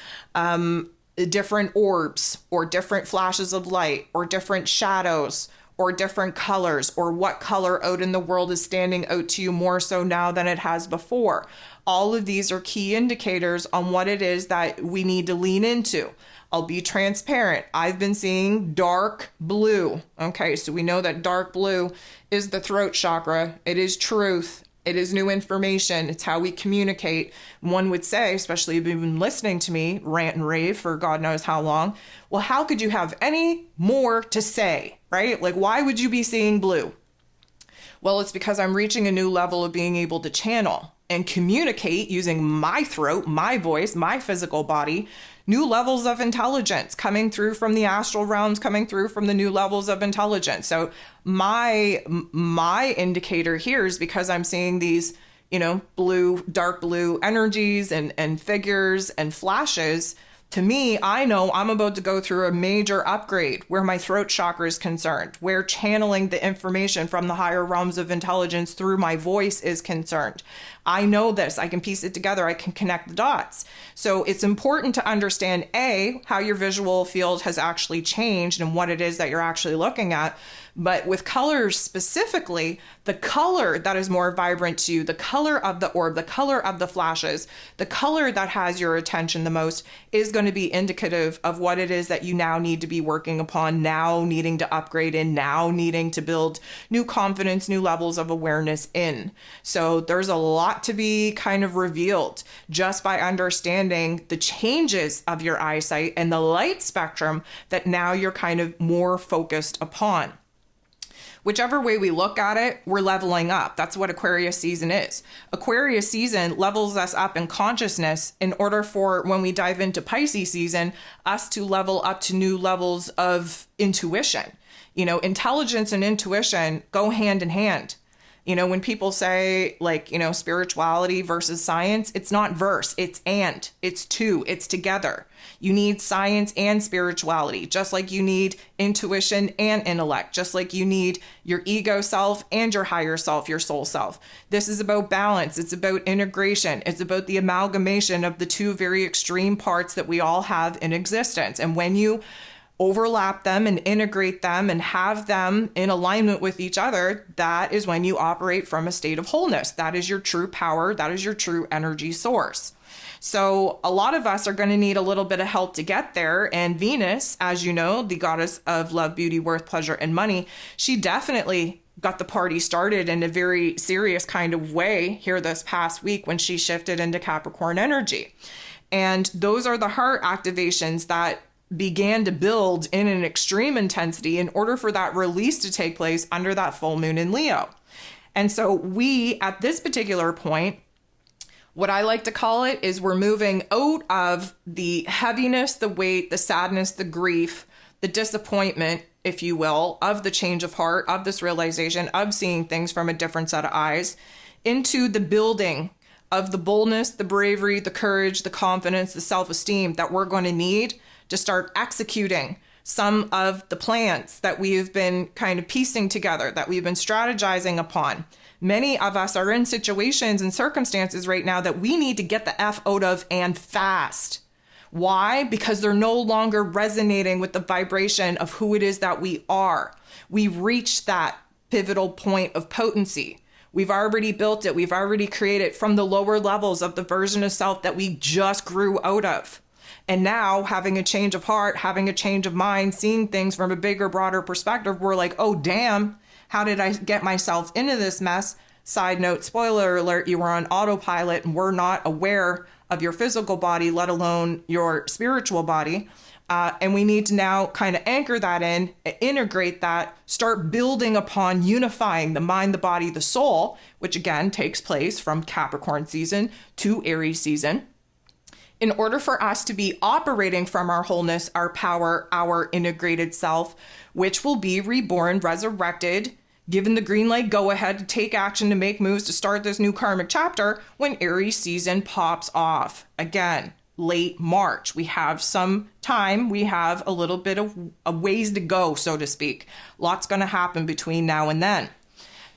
different orbs or different flashes of light or different shadows or different colors, or what color out in the world is standing out to you more so now than it has before. All of these are key indicators on what it is that we need to lean into. I'll be transparent. I've been seeing dark blue. Okay, so we know that dark blue is the throat chakra. It is truth. It is new information. It's how we communicate. One would say, especially if you've been listening to me rant and rave for God knows how long, well, how could you have any more to say, right? Like, why would you be seeing blue? Well, it's because I'm reaching a new level of being able to channel and communicate using my throat, my voice, my physical body, new levels of intelligence coming through from the astral realms, coming through from the new levels of intelligence. So my indicator here is because I'm seeing these, blue, dark blue energies and figures and flashes. To me, I know I'm about to go through a major upgrade where my throat chakra is concerned, where channeling the information from the higher realms of intelligence through my voice is concerned. I know this. I can piece it together. I can connect the dots. So it's important to understand, A, how your visual field has actually changed and what it is that you're actually looking at. But with colors specifically, the color that is more vibrant to you, the color of the orb, the color of the flashes, the color that has your attention the most is going to be indicative of what it is that you now need to be working upon, now needing to upgrade in, now needing to build new confidence, new levels of awareness in. So there's a lot to be kind of revealed just by understanding the changes of your eyesight and the light spectrum that now you're kind of more focused upon. Whichever way we look at it, we're leveling up. That's what Aquarius season is. Aquarius season levels us up in consciousness in order for when we dive into Pisces season, us to level up to new levels of intuition. Intelligence and intuition go hand in hand. When people say spirituality versus science, it's not verse, it's and, it's two, it's together. You need science and spirituality, just like you need intuition and intellect, just like you need your ego self and your higher self, your soul self. This is about balance. It's about integration. It's about the amalgamation of the two very extreme parts that we all have in existence. And when you overlap them and integrate them and have them in alignment with each other, that is when you operate from a state of wholeness. That is your true power. That is your true energy source. So a lot of us are going to need a little bit of help to get there. And Venus, as you know, the goddess of love, beauty, worth, pleasure, and money, she definitely got the party started in a very serious kind of way here this past week when she shifted into Capricorn energy. And those are the heart activations that began to build in an extreme intensity in order for that release to take place under that full moon in Leo. And so we, at this particular point, what I like to call it is we're moving out of the heaviness, the weight, the sadness, the grief, the disappointment, if you will, of the change of heart, of this realization, of seeing things from a different set of eyes, into the building of the boldness, the bravery, the courage, the confidence, the self-esteem that we're going to need to start executing some of the plans that we've been kind of piecing together, that we've been strategizing upon. Many of us are in situations and circumstances right now that we need to get the F out of and fast. Why? Because they're no longer resonating with the vibration of who it is that we are. We reached that pivotal point of potency. We've already built it. We've already created from the lower levels of the version of self that we just grew out of. And now having a change of heart, having a change of mind, seeing things from a bigger, broader perspective, we're like, oh, damn, how did I get myself into this mess? Side note, spoiler alert, you were on autopilot and were not aware of your physical body, let alone your spiritual body. And we need to now kind of anchor that in, integrate that, start building upon unifying the mind, the body, the soul, which again takes place from Capricorn season to Aries season. In order for us to be operating from our wholeness, our power, our integrated self, which will be reborn, resurrected, given the green light go ahead to take action, to make moves, to start this new karmic chapter when Aries season pops off. Again, late March. We have some time. We have a little bit of a ways to go, so to speak. Lots going to happen between now and then.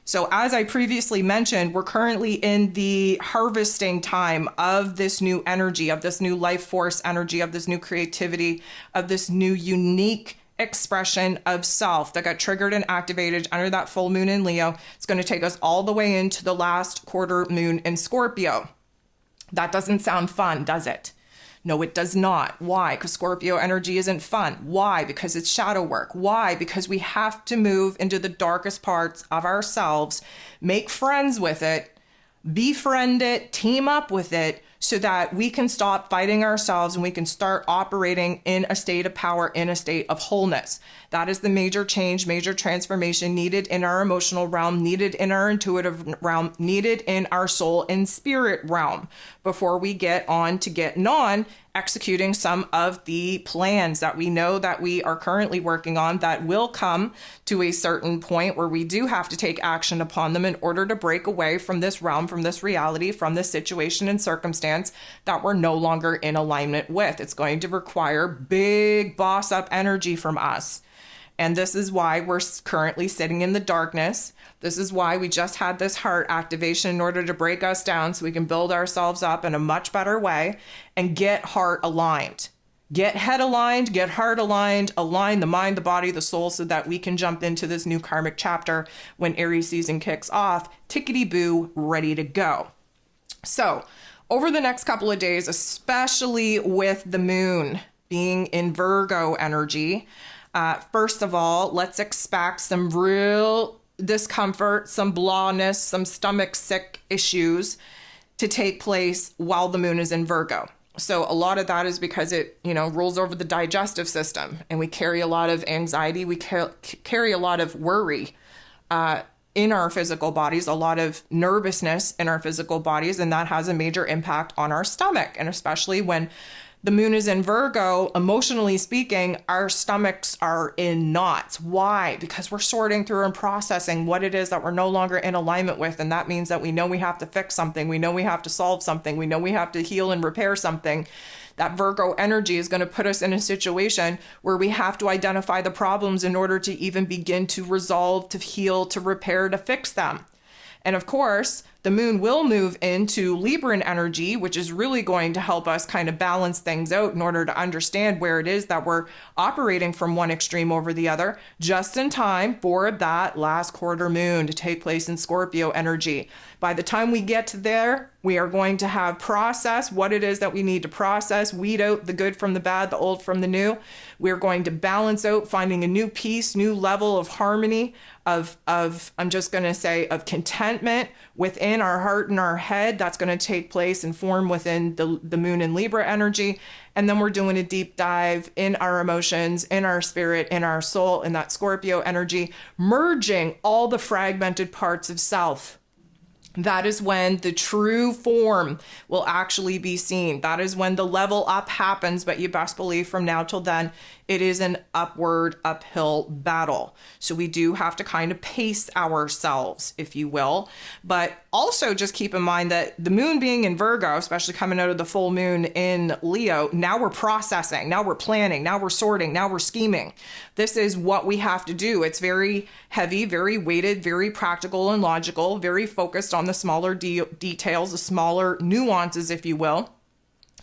So as I previously mentioned, we're currently in the harvesting time of this new energy, of this new life force energy, of this new creativity, of this new unique expression of self that got triggered and activated under that full moon in Leo. It's going to take us all the way into the last quarter moon in Scorpio. That doesn't sound fun, does it? No, it does not. Why? Because Scorpio energy isn't fun. Why? Because it's shadow work. Why? Because we have to move into the darkest parts of ourselves, make friends with it, befriend it, team up with it, so that we can stop fighting ourselves and we can start operating in a state of power, in a state of wholeness. That is the major change, major transformation needed in our emotional realm, needed in our intuitive realm, needed in our soul and spirit realm before we get on to getting on executing some of the plans that we know that we are currently working on that will come to a certain point where we do have to take action upon them in order to break away from this realm, from this reality, from this situation and circumstance that we're no longer in alignment with. It's going to require big boss up energy from us. And this is why we're currently sitting in the darkness. This is why we just had this heart activation in order to break us down so we can build ourselves up in a much better way and get heart aligned. Get head aligned, get heart aligned, align the mind, the body, the soul so that we can jump into this new karmic chapter when Aries season kicks off, tickety-boo, ready to go. So over the next couple of days, especially with the moon being in Virgo energy, first of all, let's expect some real discomfort, some blahness, some stomach sick issues to take place while the moon is in Virgo. So a lot of that is because it, rolls over the digestive system, and we carry a lot of anxiety. We carry a lot of worry in our physical bodies, a lot of nervousness in our physical bodies, and that has a major impact on our stomach. And especially when the moon is in Virgo, emotionally speaking, our stomachs are in knots. Why? Because we're sorting through and processing what it is that we're no longer in alignment with. And that means that we know we have to fix something. We know we have to solve something. We know we have to heal and repair something. That Virgo energy is going to put us in a situation where we have to identify the problems in order to even begin to resolve, to heal, to repair, to fix them. And of course, the moon will move into Libran energy, which is really going to help us kind of balance things out in order to understand where it is that we're operating from one extreme over the other, just in time for that last quarter moon to take place in Scorpio energy. By the time we get to there, we are going to have processed what it is that we need to process, weed out the good from the bad, the old from the new. We're going to balance out, finding a new peace, new level of harmony, of I'm just going to say, of contentment within our heart and our head. That's going to take place and form within the moon and Libra energy. And then we're doing a deep dive in our emotions, in our spirit, in our soul, in that Scorpio energy, merging all the fragmented parts of self. That is when the true form will actually be seen. That is when the level up happens, but you best believe from now till then, it is an uphill battle. So we do have to kind of pace ourselves, if you will. But also just keep in mind that the moon being in Virgo, especially coming out of the full moon in Leo, now we're processing, now we're planning, now we're sorting, now we're scheming. This is what we have to do. It's very heavy, very weighted, very practical and logical, very focused on the smaller details, the smaller nuances, if you will,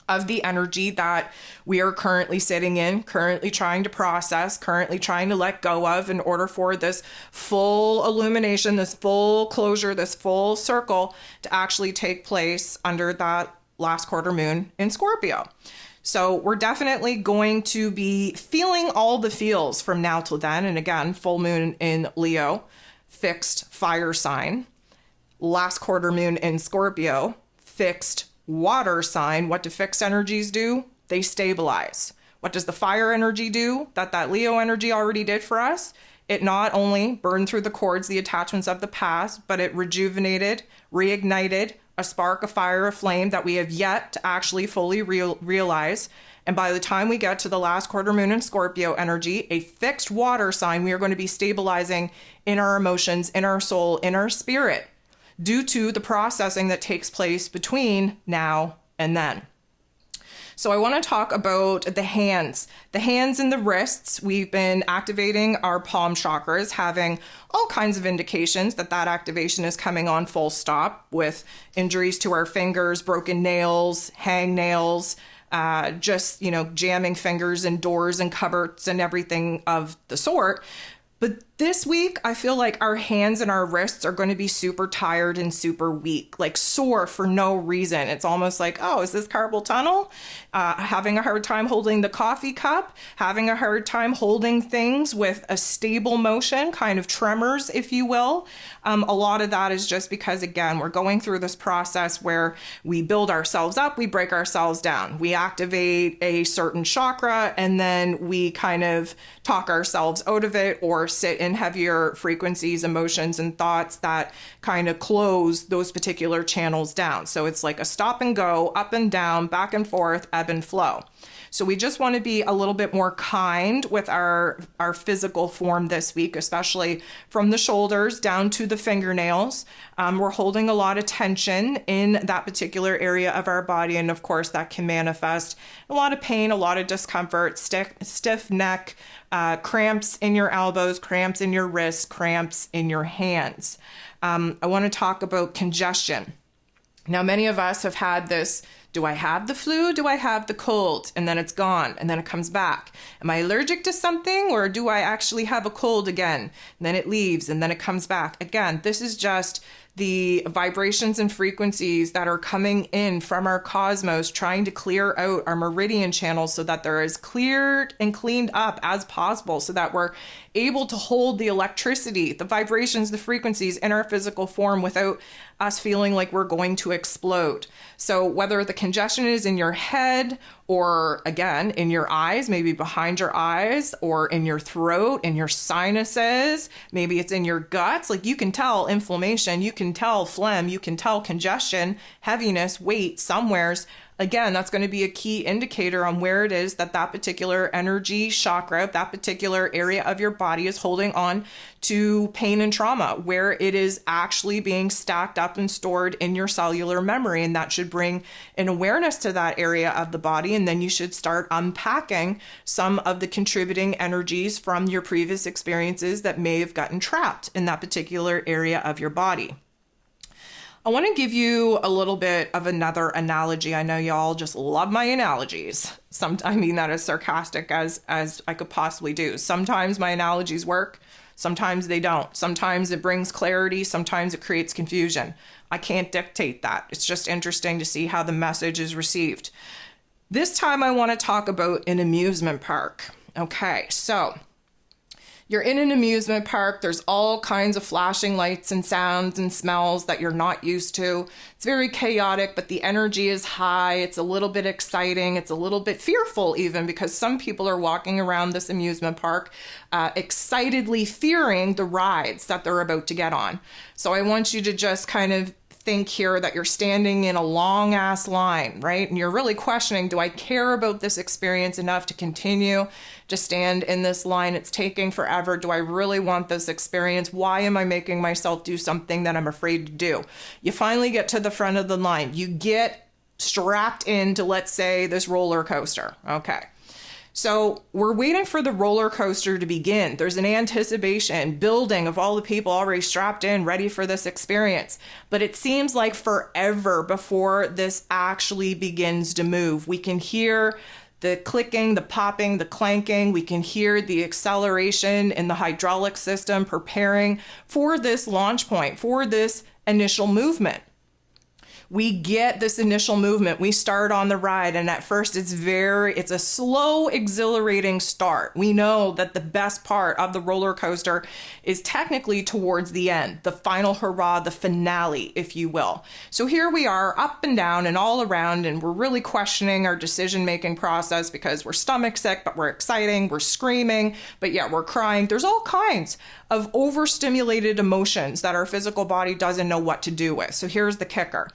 of the energy that we are currently sitting in, currently trying to process, currently trying to let go of in order for this full illumination, this full closure, this full circle to actually take place under that last quarter moon in Scorpio. So we're definitely going to be feeling all the feels from now till then. And again, full moon in Leo, fixed fire sign. Last quarter moon in Scorpio, fixed water sign. What do fixed energies do? They stabilize. What does the fire energy do that Leo energy already did for us? It not only burned through the cords, the attachments of the past, but it rejuvenated, reignited a spark, a fire, a flame that we have yet to actually fully realize. And by the time we get to the last quarter moon in Scorpio energy, a fixed water sign, we are going to be stabilizing in our emotions, in our soul, in our spirit, due to the processing that takes place between now and then. So I want to talk about the hands and the wrists. We've been activating our palm chakras, having all kinds of indications that activation is coming on full stop, with injuries to our fingers, broken nails, hang nails, jamming fingers in doors and cupboards and everything of the sort. But this week, I feel like our hands and our wrists are going to be super tired and super weak, like sore for no reason. It's almost like, oh, is this carpal tunnel? Having a hard time holding the coffee cup, having a hard time holding things with a stable motion, kind of tremors, if you will. A lot of that is just because, again, we're going through this process where we build ourselves up, we break ourselves down, we activate a certain chakra, and then we kind of talk ourselves out of it or sit in heavier frequencies, emotions, and thoughts that kind of close those particular channels down. So it's like a stop and go, up and down, back and forth, ebb and flow. So we just want to be a little bit more kind with our physical form this week, especially from the shoulders down to the fingernails. We're holding a lot of tension in that particular area of our body. And of course, that can manifest a lot of pain, a lot of discomfort, stiff neck, cramps in your elbows, cramps in your wrists, cramps in your hands. I want to talk about congestion. Now, many of us have had this, do I have the flu? Do I have the cold? And then it's gone, and then it comes back. Am I allergic to something, or do I actually have a cold again? And then it leaves, and then it comes back. Again, this is just the vibrations and frequencies that are coming in from our cosmos, trying to clear out our meridian channels so that they're as cleared and cleaned up as possible, so that we're able to hold the electricity, the vibrations, the frequencies in our physical form without us feeling like we're going to explode. So whether the congestion is in your head or, again, in your eyes, maybe behind your eyes, or in your throat, in your sinuses, maybe it's in your guts, like you can tell inflammation, you can tell phlegm, you can tell congestion, heaviness, weight, somewheres. Again, that's going to be a key indicator on where it is that that particular energy chakra, that particular area of your body is holding on to pain and trauma, where it is actually being stacked up and stored in your cellular memory. And that should bring an awareness to that area of the body. And then you should start unpacking some of the contributing energies from your previous experiences that may have gotten trapped in that particular area of your body. I want to give you a little bit of another analogy. I know y'all just love my analogies. I mean that as sarcastic as I could possibly do. Sometimes my analogies work. Sometimes they don't. Sometimes it brings clarity. Sometimes it creates confusion. I can't dictate that. It's just interesting to see how the message is received. This time I want to talk about an amusement park. Okay, so you're in an amusement park. There's all kinds of flashing lights and sounds and smells that you're not used to. It's very chaotic, but the energy is high. It's a little bit exciting. It's a little bit fearful even, because some people are walking around this amusement park excitedly fearing the rides that they're about to get on. So I want you to just kind of think here that you're standing in a long ass line, right? And you're really questioning, do I care about this experience enough to continue to stand in this line? It's taking forever. Do I really want this experience? Why am I making myself do something that I'm afraid to do? You finally get to the front of the line. You get strapped into, let's say, this roller coaster. Okay. So we're waiting for the roller coaster to begin. There's an anticipation building of all the people already strapped in, ready for this experience. But it seems like forever before this actually begins to move. We can hear the clicking, the popping, the clanking. We can hear the acceleration in the hydraulic system preparing for this launch point, for this initial movement. We get this initial movement. We start on the ride, and at first it's a slow, exhilarating start. We know that the best part of the roller coaster is technically towards the end, the final hurrah, the finale, if you will. So here we are, up and down and all around, and we're really questioning our decision-making process because we're stomach sick, but we're exciting, we're screaming, but yet we're crying. There's all kinds of overstimulated emotions that our physical body doesn't know what to do with. So here's the kicker.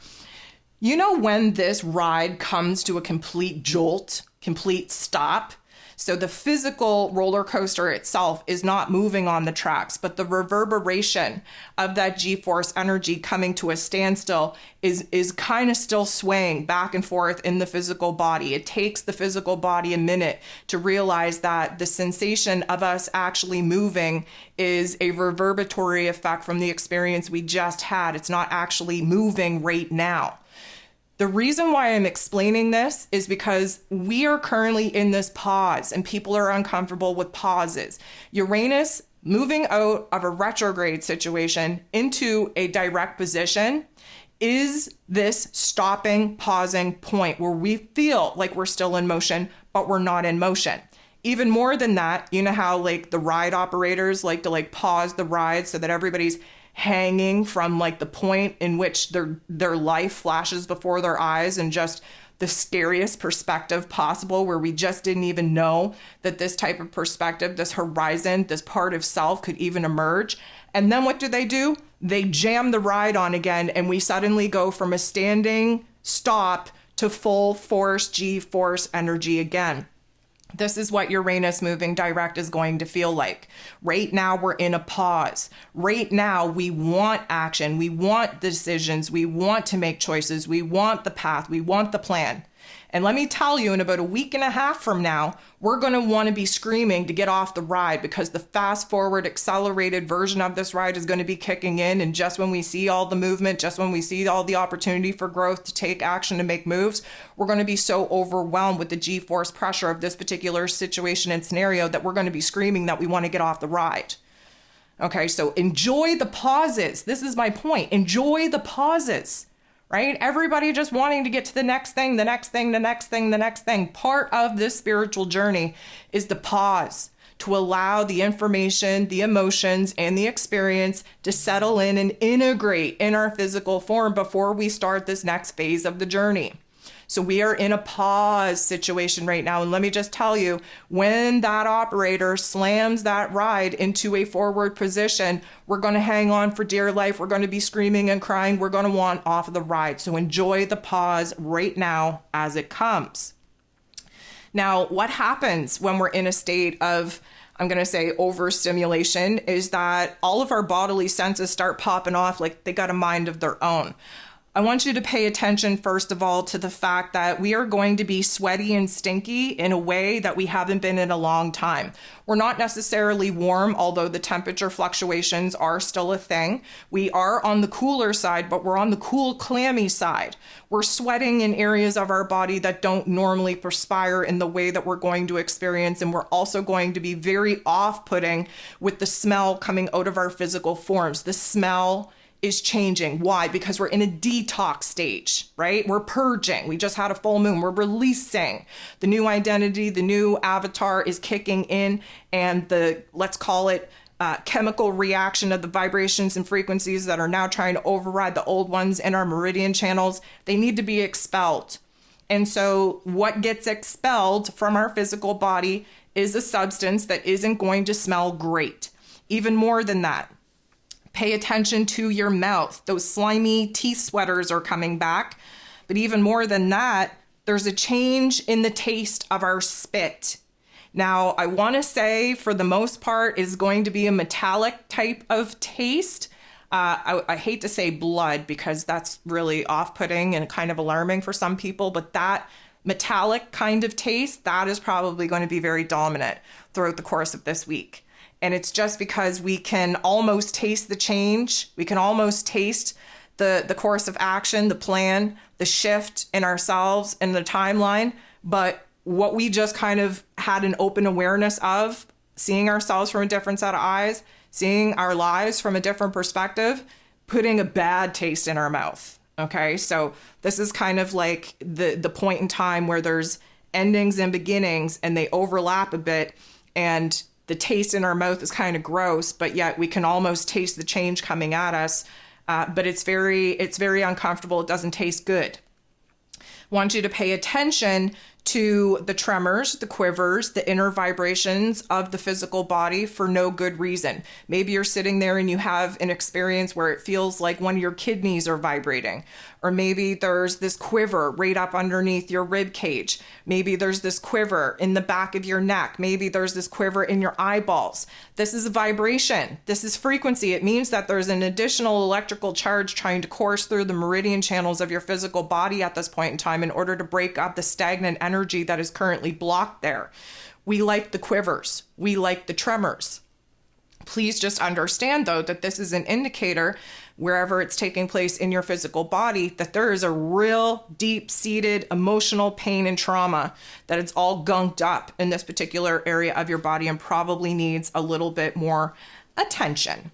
You know when this ride comes to a complete jolt, complete stop? So the physical roller coaster itself is not moving on the tracks, but the reverberation of that G-force energy coming to a standstill is kind of still swaying back and forth in the physical body. It takes the physical body a minute to realize that the sensation of us actually moving is a reverberatory effect from the experience we just had. It's not actually moving right now. The reason why I'm explaining this is because we are currently in this pause and people are uncomfortable with pauses. Uranus moving out of a retrograde situation into a direct position is this stopping, pausing point where we feel like we're still in motion, but we're not in motion. Even more than that, you know how like the ride operators like to like pause the ride so that everybody's hanging from like the point in which their life flashes before their eyes, and just the scariest perspective possible, where we just didn't even know that this type of perspective, this horizon, this part of self could even emerge. And then what do? They jam the ride on again, and we suddenly go from a standing stop to full force G-force energy again. This is what Uranus moving direct is going to feel like. Right now, we're in a pause. Right now, we want action. We want decisions. We want to make choices. We want the path. We want the plan. And let me tell you, in about a week and a half from now, we're going to want to be screaming to get off the ride, because the fast forward accelerated version of this ride is going to be kicking in. And just when we see all the movement, just when we see all the opportunity for growth to take action to make moves, we're going to be so overwhelmed with the G-force pressure of this particular situation and scenario that we're going to be screaming that we want to get off the ride. Okay, so enjoy the pauses. This is my point. Enjoy the pauses. Right? Everybody just wanting to get to the next thing, the next thing, the next thing, the next thing. Part of this spiritual journey is the pause, to allow the information, the emotions, and the experience to settle in and integrate in our physical form before we start this next phase of the journey. So we are in a pause situation right now. And let me just tell you, when that operator slams that ride into a forward position, we're going to hang on for dear life. We're going to be screaming and crying. We're going to want off of the ride. So enjoy the pause right now as it comes. Now, what happens when we're in a state of, I'm going to say, overstimulation, is that all of our bodily senses start popping off like they got a mind of their own. I want you to pay attention, first of all, to the fact that we are going to be sweaty and stinky in a way that we haven't been in a long time. We're not necessarily warm, although the temperature fluctuations are still a thing. We are on the cooler side, but we're on the cool, clammy side. We're sweating in areas of our body that don't normally perspire in the way that we're going to experience. And we're also going to be very off-putting with the smell coming out of our physical forms. The smell is changing. Why? Because we're in a detox stage, right? We're purging. We just had a full moon. We're releasing. The new identity, the new avatar is kicking in, and the, let's call it, chemical reaction of the vibrations and frequencies that are now trying to override the old ones in our meridian channels, they need to be expelled. And so what gets expelled from our physical body is a substance that isn't going to smell great. Even more than that, pay attention to your mouth. Those slimy teeth sweaters are coming back. But even more than that, there's a change in the taste of our spit. Now, I want to say, for the most part, is going to be a metallic type of taste. I hate to say blood, because that's really off-putting and kind of alarming for some people, but that metallic kind of taste, that is probably going to be very dominant throughout the course of this week. And it's just because we can almost taste the change. We can almost taste the course of action, the plan, the shift in ourselves and the timeline. But what we just kind of had an open awareness of, seeing ourselves from a different set of eyes, seeing our lives from a different perspective, putting a bad taste in our mouth. Okay, so this is kind of like the point in time where there's endings and beginnings, and they overlap a bit, and the taste in our mouth is kind of gross, but yet we can almost taste the change coming at us. But it's very uncomfortable. It doesn't taste good. Want you to pay attention to the tremors, the quivers, the inner vibrations of the physical body for no good reason. Maybe you're sitting there and you have an experience where it feels like one of your kidneys are vibrating. Or maybe there's this quiver right up underneath your rib cage. Maybe there's this quiver in the back of your neck. Maybe there's this quiver in your eyeballs. This is a vibration. This is frequency. It means that there's an additional electrical charge trying to course through the meridian channels of your physical body at this point in time in order to break up the stagnant energy that is currently blocked there. We like the quivers. We like the tremors. Please just understand, though, that this is an indicator, wherever it's taking place in your physical body, that there is a real deep-seated emotional pain and trauma, that it's all gunked up in this particular area of your body and probably needs a little bit more attention.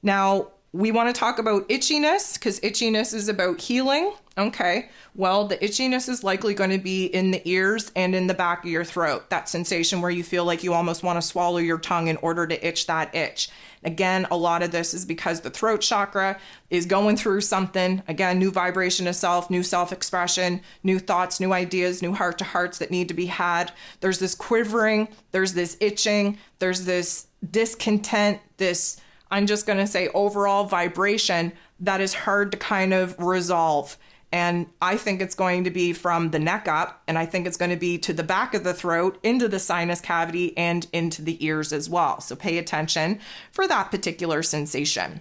Now, we want to talk about itchiness, because itchiness is about healing. Okay, well, the itchiness is likely going to be in the ears and in the back of your throat. That sensation where you feel like you almost want to swallow your tongue in order to itch that itch. Again, a lot of this is because the throat chakra is going through something. Again, new vibration of self, new self-expression, new thoughts, new ideas, new heart-to-hearts that need to be had. There's this quivering, there's this itching, there's this discontent, this, I'm just going to say, overall vibration that is hard to kind of resolve. And I think it's going to be from the neck up, and I think it's going to be to the back of the throat, into the sinus cavity, and into the ears as well. So pay attention for that particular sensation.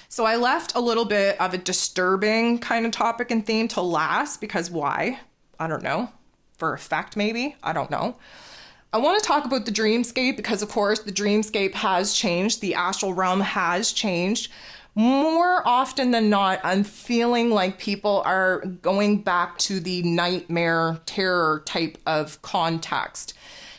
So I left a little bit of a disturbing kind of topic and theme to last, because why? I don't know. For effect, maybe? I don't know. I want to talk about the dreamscape because, of course, the dreamscape has changed. The astral realm has changed. More often than not, I'm feeling like people are going back to the nightmare terror type of context.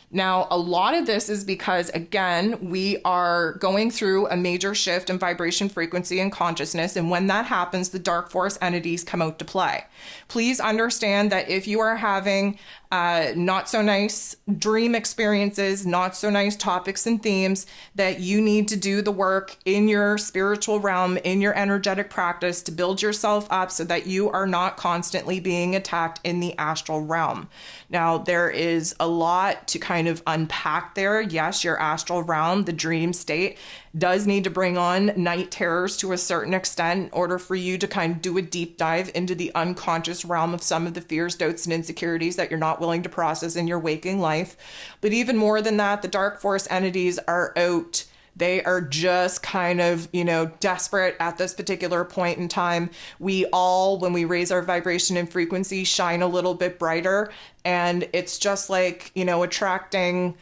Now, a lot of this is because, again, we are going through a major shift in vibration, frequency, and consciousness. And when that happens, the dark force entities come out to play. Please understand that if you are having not so nice dream experiences, not so nice topics and themes, that you need to do the work in your spiritual realm, in your energetic practice, to build yourself up so that you are not constantly being attacked in the astral realm. Now, there is a lot to kind of unpack there. Yes, your astral realm, the dream state, does need to bring on night terrors to a certain extent in order for you to kind of do a deep dive into the unconscious realm of some of the fears, doubts, and insecurities that you're not willing to process in your waking life. But even more than that, the dark force entities are out. They are just kind of, desperate at this particular point in time. We all, when we raise our vibration and frequency, shine a little bit brighter. And it's just like, attracting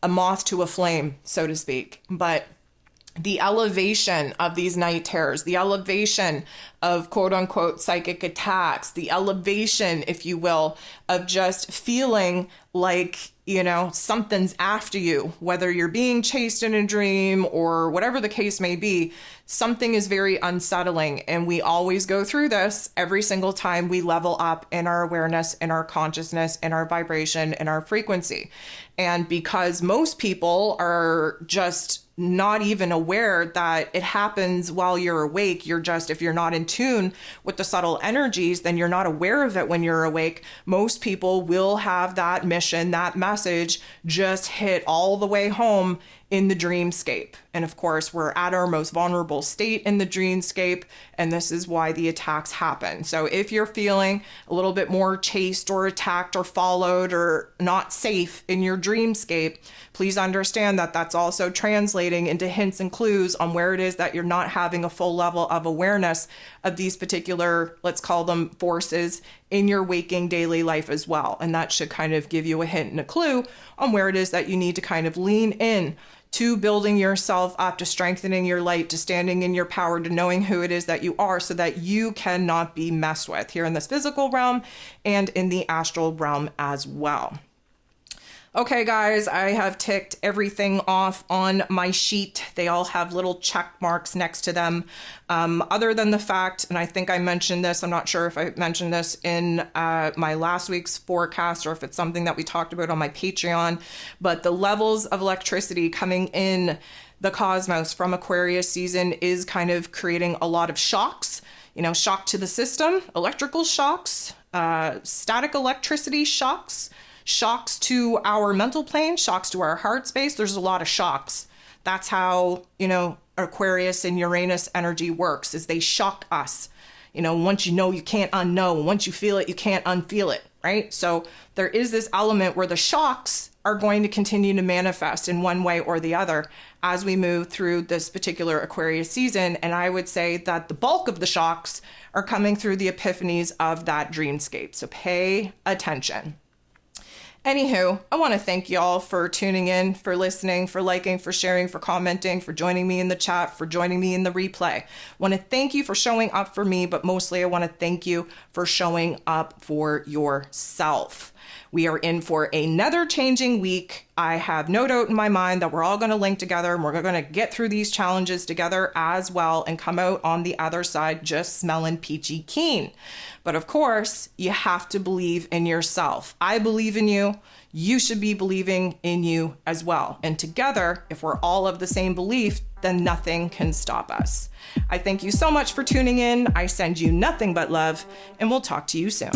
a moth to a flame, so to speak. But the elevation of these night terrors, the elevation of quote unquote psychic attacks, the elevation, if you will, of just feeling like, something's after you, whether you're being chased in a dream or whatever the case may be, something is very unsettling. And we always go through this every single time we level up in our awareness, in our consciousness, in our vibration, in our frequency. And because most people are just not even aware that it happens while you're awake, if you're not in tune with the subtle energies, then you're not aware of it when you're awake. Most people will have that mission, that message just hit all the way home in the dreamscape. And of course, we're at our most vulnerable state in the dreamscape, and this is why the attacks happen. So if you're feeling a little bit more chased or attacked or followed or not safe in your dreamscape, please understand that that's also translating into hints and clues on where it is that you're not having a full level of awareness of these particular, let's call them, forces in your waking daily life as well. And that should kind of give you a hint and a clue on where it is that you need to kind of lean in to building yourself up, to strengthening your light, to standing in your power, to knowing who it is that you are so that you cannot be messed with here in this physical realm and in the astral realm as well. Okay, guys, I have ticked everything off on my sheet. They all have little check marks next to them. Other than the fact, and I think I mentioned this, I'm not sure if I mentioned this in my last week's forecast or if it's something that we talked about on my Patreon, but the levels of electricity coming in the cosmos from Aquarius season is kind of creating a lot of shocks. Shock to the system, electrical shocks, static electricity shocks, shocks to our mental plane, shocks to our heart space. There's a lot of shocks. That's how, Aquarius and Uranus energy works, is they shock us. Once you can't unknow. Once you feel it, you can't unfeel it, right? So there is this element where the shocks are going to continue to manifest in one way or the other as we move through this particular Aquarius season. And I would say that the bulk of the shocks are coming through the epiphanies of that dreamscape. So pay attention. Anywho, I want to thank y'all for tuning in, for listening, for liking, for sharing, for commenting, for joining me in the chat, for joining me in the replay. I want to thank you for showing up for me, but mostly I want to thank you for showing up for yourself. We are in for another changing week. I have no doubt in my mind that we're all going to link together and we're going to get through these challenges together as well and come out on the other side just smelling peachy keen. But of course, you have to believe in yourself. I believe in you. You should be believing in you as well. And together, if we're all of the same belief, then nothing can stop us. I thank you so much for tuning in. I send you nothing but love, and we'll talk to you soon.